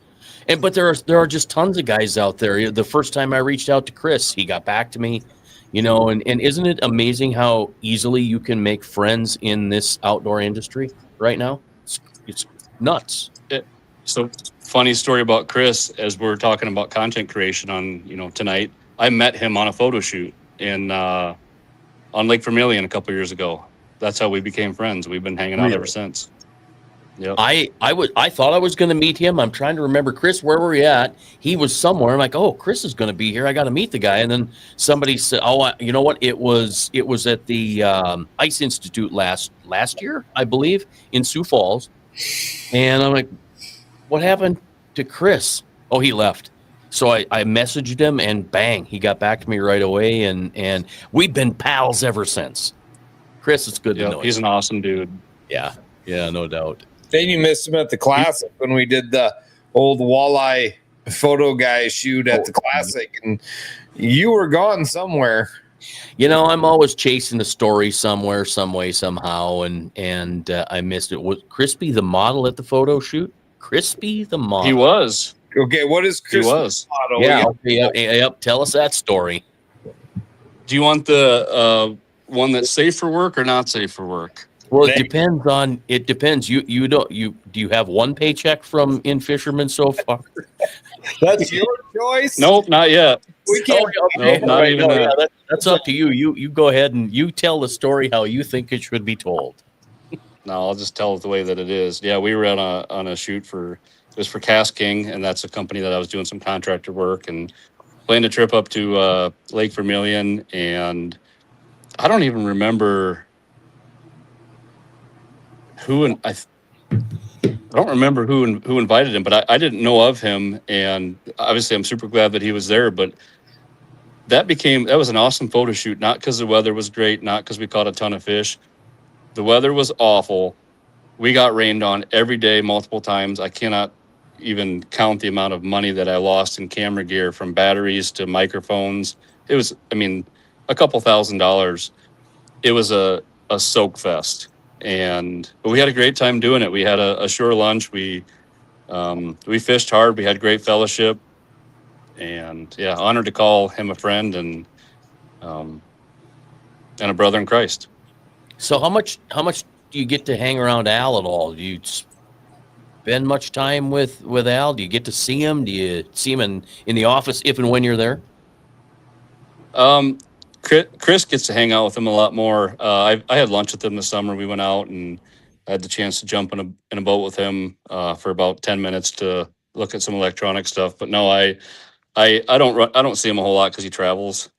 But there are just tons of guys out there. The first time I reached out to Chris, he got back to me, and isn't it amazing how easily you can make friends in this outdoor industry right now? It's nuts. So funny story about Chris, as we're talking about content creation on, tonight, I met him on a photo shoot on Lake Vermilion a couple years ago. That's how we became friends. We've been hanging out ever since. Yep. I thought I was going to meet him. I'm trying to remember, Chris, where were you at? He was somewhere. I'm like, oh, Chris is going to be here. I got to meet the guy. And then somebody said, oh, you know what? It was at the Ice Institute last year, I believe, in Sioux Falls. And I'm like, what happened to Chris? Oh, he left. So I messaged him, and bang, he got back to me right away. And we've been pals ever since. Chris, it's good to know. He's an awesome dude. Yeah, no doubt. Then you missed him at the Classic when we did the old walleye photo guy shoot at the Classic, and you were gone somewhere. I'm always chasing the story somewhere, some way, somehow, and I missed it. Was Crispy the model at the photo shoot? Crispy the model. He was. Okay, what is Crispy the model? Yeah, yep. Tell us that story. Do you want the one that's safe for work or not safe for work? Well, it depends. You do you have one paycheck from In-Fisherman so far? That's your choice. Nope, not yet. We can't. Nope, not even that. That's up to you. You go ahead and you tell the story how you think it should be told. No, I'll just tell it the way that it is. Yeah, we were on a shoot for Cast King, and that's a company that I was doing some contractor work and planned a trip up to Lake Vermilion, and I don't even remember who I don't remember who invited him, but I didn't know of him, and obviously I'm super glad that he was there. But that was an awesome photo shoot, not because the weather was great, not because we caught a ton of fish. The weather was awful. We got rained on every day, multiple times. I cannot even count the amount of money that I lost in camera gear, from batteries to microphones. It was, a couple $1,000s. It was a soak fest. But we had a great time doing it. We had a shore lunch. We fished hard. We had great fellowship, and yeah, honored to call him a friend and a brother in Christ. So how much do you get to hang around Al at all? Do you spend much time with Al? Do you get to see him? Do you see him in the office if and when you're there? Chris gets to hang out with him a lot more. I had lunch with him this summer. We went out and I had the chance to jump in a boat with him for about 10 minutes to look at some electronic stuff. But no, I don't see him a whole lot because he travels.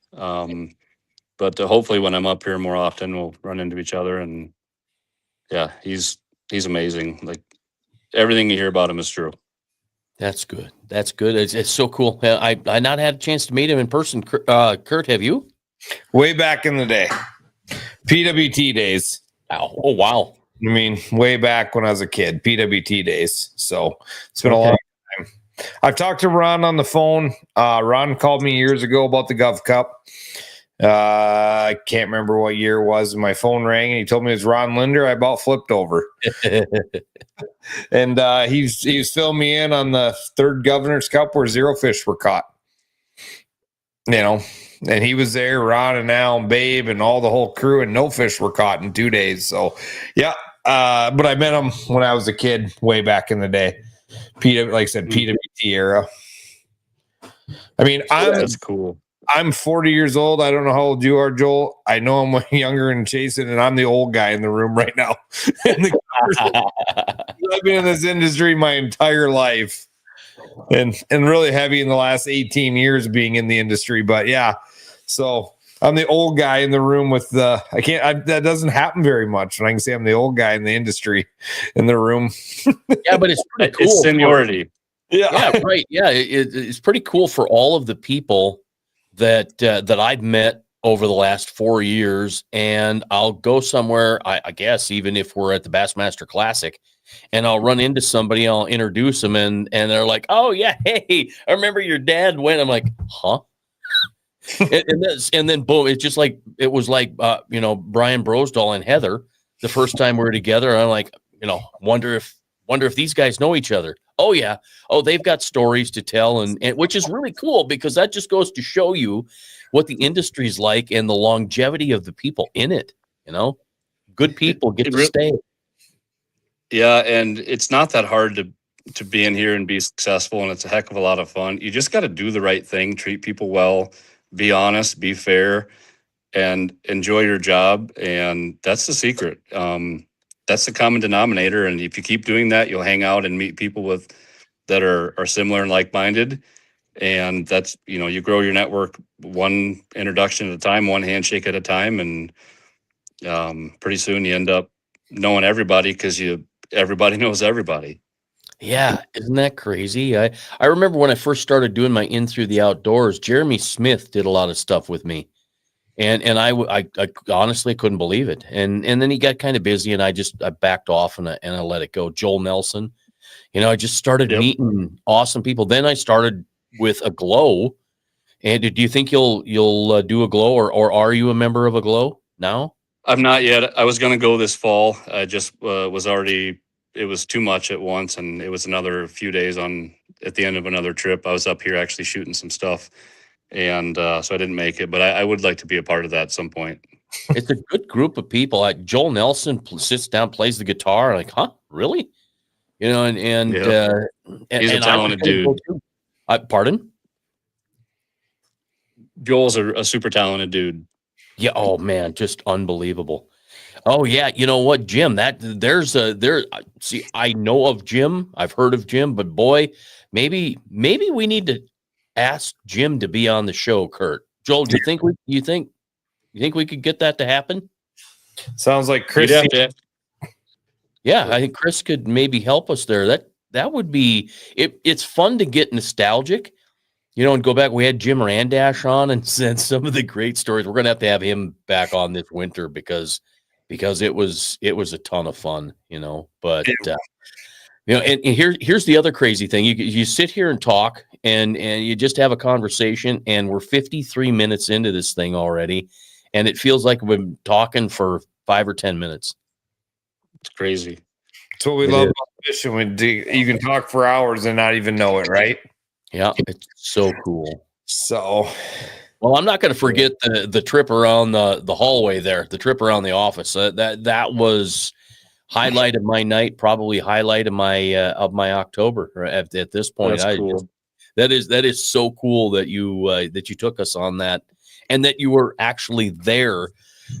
But hopefully when I'm up here more often, we'll run into each other. And yeah, he's amazing. Like, everything you hear about him is true. That's good. That's good. It's so cool. I not had a chance to meet him in person. Kurt, have you? Way back in the day, PWT days. Oh, wow. Way back when I was a kid, PWT days. So it's been a long time. I've talked to Ron on the phone. Ron called me years ago about the Gov Cup. I can't remember what year it was. My phone rang and he told me it was Ron Linder. I about flipped over. And he was filling me in on the third Governor's Cup where 0 fish were caught. And he was there, Ron and Al and Babe and all the whole crew, and no fish were caught in 2 days. So, yeah. But I met him when I was a kid, way back in the day. Like I said, PWT era. I mean, That's cool. I'm 40 years old. I don't know how old you are, Joel. I know I'm younger than Jason, and I'm the old guy in the room right now. I've been in this industry my entire life, and really heavy in the last 18 years being in the industry. But yeah, so I'm the old guy in the room with the. That doesn't happen very much, and I can say I'm the old guy in the industry in the room. Yeah, but it's pretty cool. It's seniority. Yeah, right. Yeah, it's pretty cool for all of the people that I've met over the last 4 years, and I'll go somewhere, I guess, even if we're at the Bassmaster Classic, and I'll run into somebody, I'll introduce them, and they're like, "Oh yeah, hey, I remember your dad went." I'm like, "Huh?" and then boom, it's just like it was like Brian Brosdahl and Heather the first time we were together. And I'm like, wonder if these guys know each other. Oh yeah. Oh, they've got stories to tell, and which is really cool because that just goes to show you what the industry's like and the longevity of the people in it. Good people get to stay. Yeah, and it's not that hard to be in here and be successful, and it's a heck of a lot of fun. You just got to do the right thing, treat people well, be honest, be fair, and enjoy your job, and that's the secret. That's the common denominator, and if you keep doing that, you'll hang out and meet people that are similar and like-minded, and that's you grow your network one introduction at a time, one handshake at a time, and pretty soon you end up knowing everybody because everybody knows everybody. Yeah, isn't that crazy? I remember when I first started doing my In Through the Outdoors, Jeremy Smith did a lot of stuff with me. And I honestly couldn't believe it. And then he got kind of busy, and I backed off and I let it go. Joel Nelson, I just started meeting awesome people. Then I started with Aglow. And do you think you'll do Aglow, or are you a member of Aglow now? I'm not yet. I was going to go this fall. I just it was too much at once, and it was another few days at the end of another trip. I was up here actually shooting some stuff. And so I didn't make it, but I would like to be a part of that at some point. It's a good group of people. Joel Nelson sits down, plays the guitar. Like, huh? Really? And he's a talented dude. Pardon? Joel's a super talented dude. Yeah. Oh man, just unbelievable. Oh yeah. You know what, Jim? See, I know of Jim. I've heard of Jim, but boy, maybe we need to ask Jim to be on the show, Kurt. Joel, do you think we could get that to happen? Sounds like Chris. Yeah, I think Chris could maybe help us there. That would be it. It's fun to get nostalgic, and go back. We had Jim Randash on and said some of the great stories. We're gonna have to have him back on this winter because it was a ton of fun, But and here's the other crazy thing. You sit here and talk and you just have a conversation, and we're 53 minutes into this thing already, and it feels like we've been talking for 5 or 10 minutes. It's crazy. That's what we love about fishing. When you can talk for hours and not even know it, right? Yeah, it's so cool. So, well, I'm not going to forget the trip around the hallway there, the trip around the office. That was highlight of my night, probably highlight of my October at this point. That's cool. That is so cool that you took us on that, and that you were actually there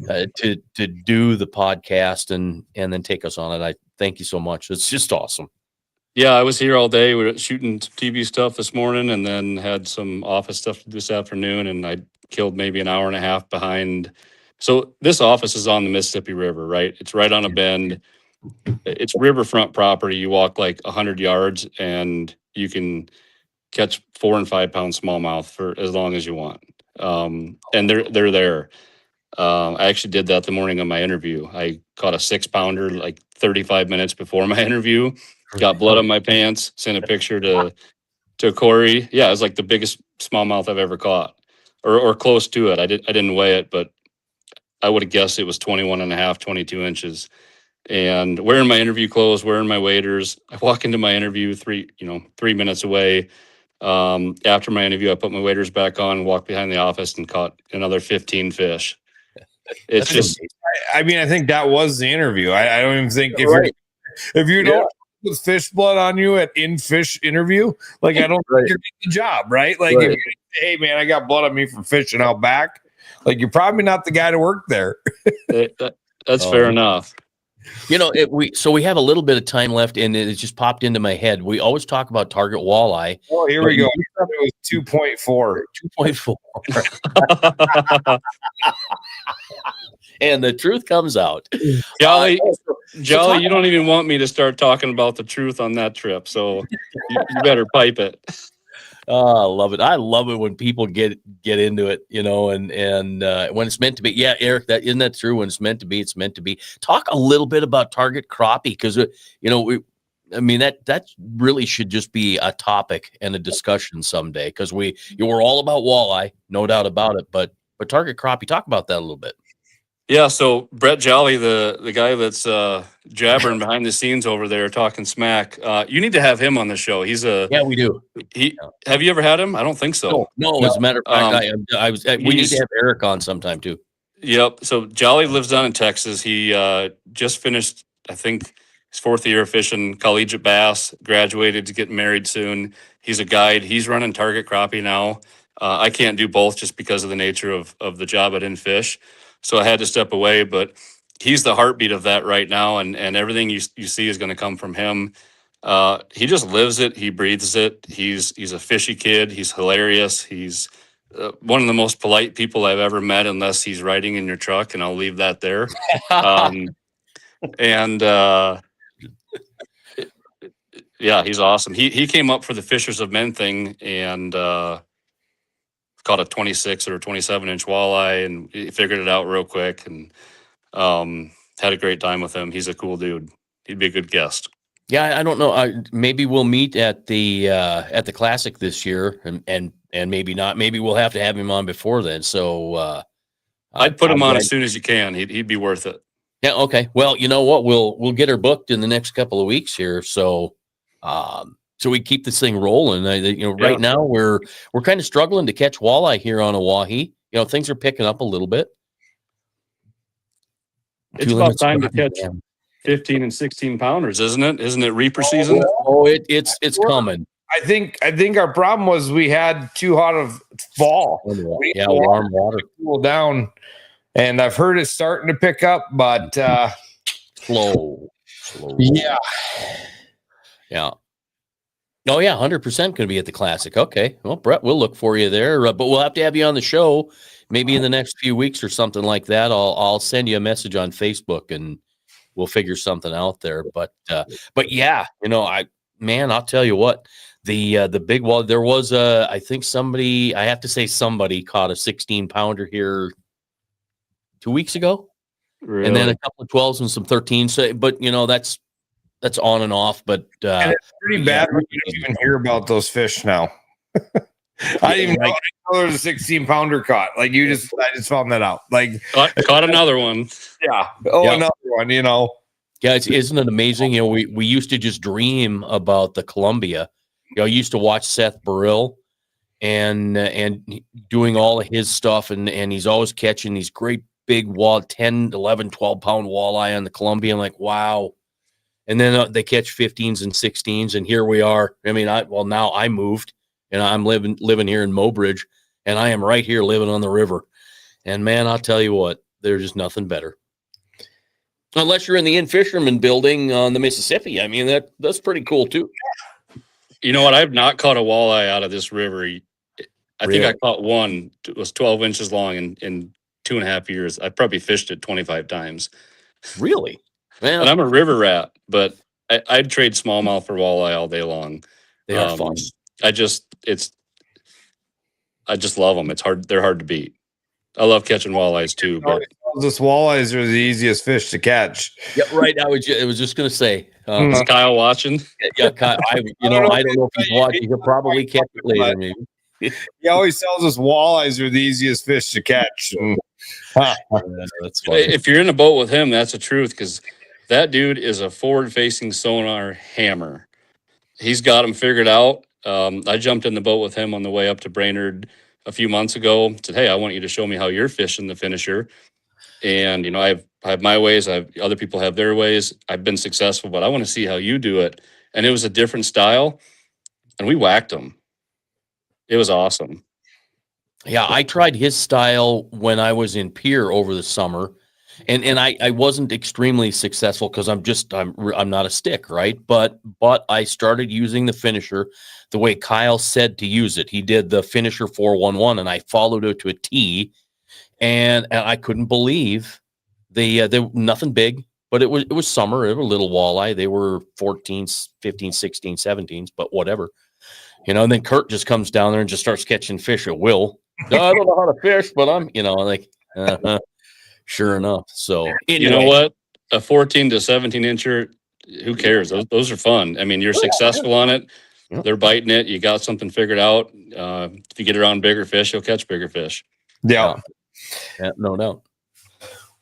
to do the podcast and then take us on it. I thank you so much. It's just awesome. Yeah, I was here all day. We were shooting TV stuff this morning, and then had some office stuff this afternoon, and I killed maybe an hour and a half behind. So this office is on the Mississippi River, right? It's right on a bend. It's riverfront property. You walk like 100 yards, and you can catch 4 and 5 pound smallmouth for as long as you want. And they're there. I actually did that the morning of my interview. I caught a 6-pounder like 35 minutes before my interview. Got blood on my pants. Sent a picture to Corey. Yeah, it was like the biggest smallmouth I've ever caught, or close to it. I didn't weigh it, but I would have guessed it was 21 and a half, 22 inches. And wearing my interview clothes, wearing my waders, I walk into my interview 3 minutes away. After my interview, I put my waders back on, walked behind the office, and caught another 15 fish. It's just, I mean, I think that was the interview. I don't even think if you don't put fish blood on you at in-fish interview, like I don't think you're getting the job, right? Like, if you say, hey man, I got blood on me from fishing out back, like you're probably not the guy to work there. that's fair enough. You know, we have a little bit of time left, and it just popped into my head. We always talk about target walleye. Oh, here we go. It was 2.4. 2.4. And the truth comes out. Jolly, you don't even want me to start talking about the truth on that trip, so you better pipe it. Oh, I love it. I love it when people get into it, you know, and when it's meant to be. Yeah, Eric, isn't that true? When it's meant to be, it's meant to be. Talk a little bit about target crappie, because that really should just be a topic and a discussion someday, because we're all about walleye, no doubt about it. But target crappie, talk about that a little bit. Yeah, so Brett Jolly, the guy that's jabbering behind the scenes over there talking smack, you need to have him on the show. We do. Have you ever had him? I don't think so. No. As a matter of fact, we need to have Eric on sometime too. Yep. So Jolly lives down in Texas. He just finished, I think, his 4th year fishing collegiate bass, graduated to get married soon. He's a guide. He's running target crappie now. I can't do both just because of the nature of the job at In-Fish. So I had to step away, but he's the heartbeat of that right now. And everything you see is going to come from him. He just lives it. He breathes it. He's a fishy kid. He's hilarious. He's one of the most polite people I've ever met, unless he's riding in your truck, and I'll leave that there. Yeah, he's awesome. He came up for the Fishers of Men thing and caught a 26 or 27-inch walleye, and he figured it out real quick, and had a great time with him. He's a cool dude. He'd be a good guest. Yeah, I don't know. Maybe we'll meet at the Classic this year, and maybe not. Maybe we'll have to have him on before then. So I'd put him on as soon as you can. He'd be worth it. Yeah. Okay. Well, you know what? We'll get her booked in the next couple of weeks here. So we keep this thing rolling. Right now we're kind of struggling to catch walleye here on Oahe. You know, things are picking up a little bit. It's about time to catch 15 and 16 pounders, isn't it? Isn't it reaper season? Oh, it's coming. I think our problem was we had too hot of fall. Yeah, warm water cool down, and I've heard it's starting to pick up, but slow. Yeah. Oh yeah, 100% going to be at the Classic. Okay, well, Brett, we'll look for you there, but we'll have to have you on the show maybe in the next few weeks or something like that. I'll send you a message on Facebook and we'll figure something out there. But yeah, I'll tell you what, the big wall, there was I think somebody caught a 16-pounder here 2 weeks ago. Really? And then a couple of 12s and some 13s. So, but that's on and off, but and it's pretty bad when you don't even hear about those fish now. I didn't even know there was a 16-pounder caught. Like I just found that out. Like caught another one. Yeah. Another one. Yeah, isn't it amazing? We used to just dream about the Columbia. I used to watch Seth Burrell and doing all of his stuff, and he's always catching these great big 10, 11, 12-pound walleye on the Columbia. I'm like, wow. And then they catch 15s and 16s, and here we are. I mean, now I moved, and I'm living here in Mobridge, and I am right here living on the river. And man, I'll tell you what, there's just nothing better. Unless you're in the In-Fisherman building on the Mississippi. I mean, that's pretty cool too. You know what? I've not caught a walleye out of this river. I think I caught one. It was 12 inches long in 2.5 years. I probably fished it 25 times. Really? Man. And I'm a river rat, but I'd trade smallmouth for walleye all day long. They are fun. I just love them. It's hard. They're hard to beat. I love catching walleyes too. But this walleyes are the easiest fish to catch. Yeah, right. I was just going to say. Is Kyle watching? Yeah, Kyle. I don't know if he's watching. He'll probably catch it later, maybe. He always tells us walleyes are the easiest fish to catch. And, That's funny. If you're in a boat with him, that's the truth, because that dude is a forward-facing sonar hammer. He's got him figured out. I jumped in the boat with him on the way up to Brainerd a few months ago. Said, "Hey, I want you to show me how you're fishing the finisher." And I have my ways. Other people have their ways. I've been successful, but I want to see how you do it. And it was a different style, and we whacked him. It was awesome. Yeah, I tried his style when I was in Pier over the summer, and I wasn't extremely successful because I'm not a stick, right? But I started using the finisher the way Kyle said to use it. He did the finisher 411, and I followed it to a T, and I couldn't believe they nothing big, but it was summer. It was a little walleye. They were 14s, 15s, 16s, 17s, but whatever. And then Kurt just comes down there and just starts catching fish at will. No, I don't know how to fish, but I'm, like, sure enough. So, anyway. You know what? A 14 to 17 incher, who cares? Those are fun. I mean, you're successful on it. Yep. They're biting it. You got something figured out. If you get around bigger fish, you'll catch bigger fish. Yeah. No doubt.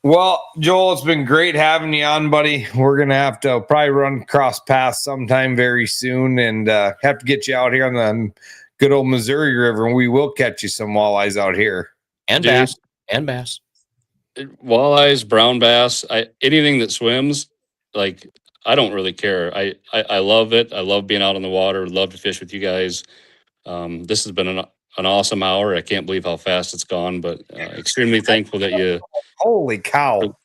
Well, Joel, it's been great having you on, buddy. We're going to have to probably run cross paths sometime very soon and have to get you out here on the good old Missouri River, and we will catch you some walleyes out here. And bass. And bass. Walleyes, brown bass, anything that swims, like, I don't really care. I love it. I love being out on the water. Love to fish with you guys. This has been an awesome hour. I can't believe how fast it's gone, but extremely thankful that you... Holy cow.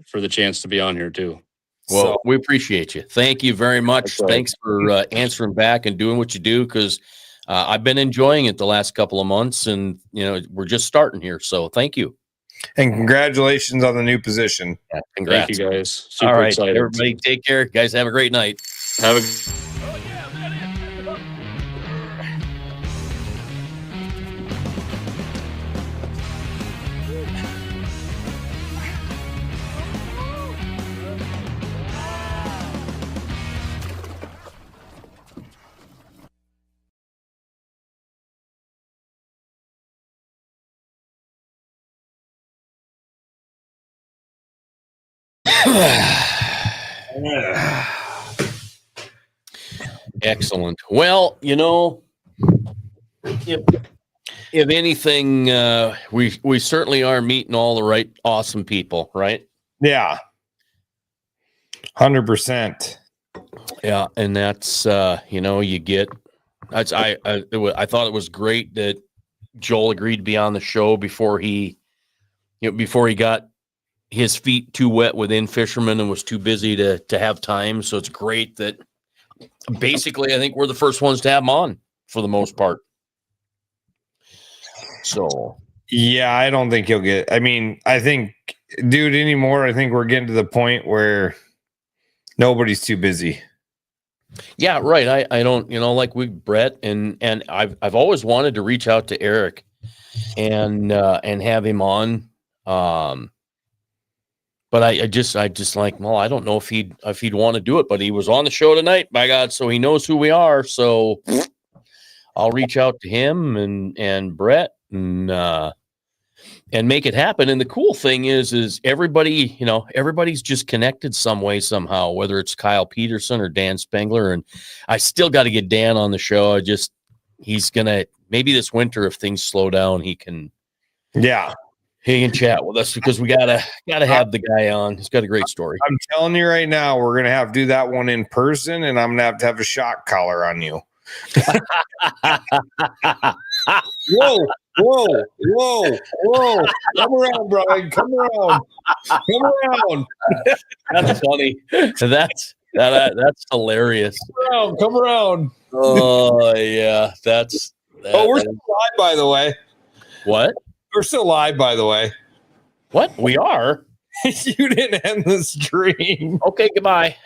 For the chance to be on here too. Well, we appreciate you. Thank you very much. Right. Thanks for answering back and doing what you do, because I've been enjoying it the last couple of months, and we're just starting here. So thank you. And congratulations on the new position. Yeah, congrats. Thank you, guys. Super All right, excited. everybody, take care. Guys, have a great night. Have a Excellent. Well, if anything, we certainly are meeting all the right awesome people, right? Yeah. 100%. Yeah, and that's you get. That's I thought it was great that Joel agreed to be on the show before he got his feet too wet with In-Fisherman and was too busy to have time. So it's great that basically I think we're the first ones to have him on for the most part. So yeah, I don't think he'll get. I think, dude, anymore. I think we're getting to the point where nobody's too busy. Yeah, right. I don't, like with Brett and I've always wanted to reach out to Eric and have him on. But I just like, well, I don't know if he'd want to do it, but he was on the show tonight, by God, so he knows who we are. So I'll reach out to him and Brett and make it happen. And the cool thing is everybody, everybody's just connected some way, somehow, whether it's Kyle Peterson or Dan Spengler. And I still got to get Dan on the show. He's gonna, maybe this winter, if things slow down, he can chat with us, because we gotta have the guy on. He's got a great story. I'm telling you right now, we're gonna have to do that one in person, and I'm gonna have a shock collar on you. Whoa. Come around, Brian. Come around. That's funny. That's hilarious. Come around. Oh yeah, that's. We're still live, by the way. What? We're still live, by the way. What? We are? You didn't end the stream. Okay, goodbye.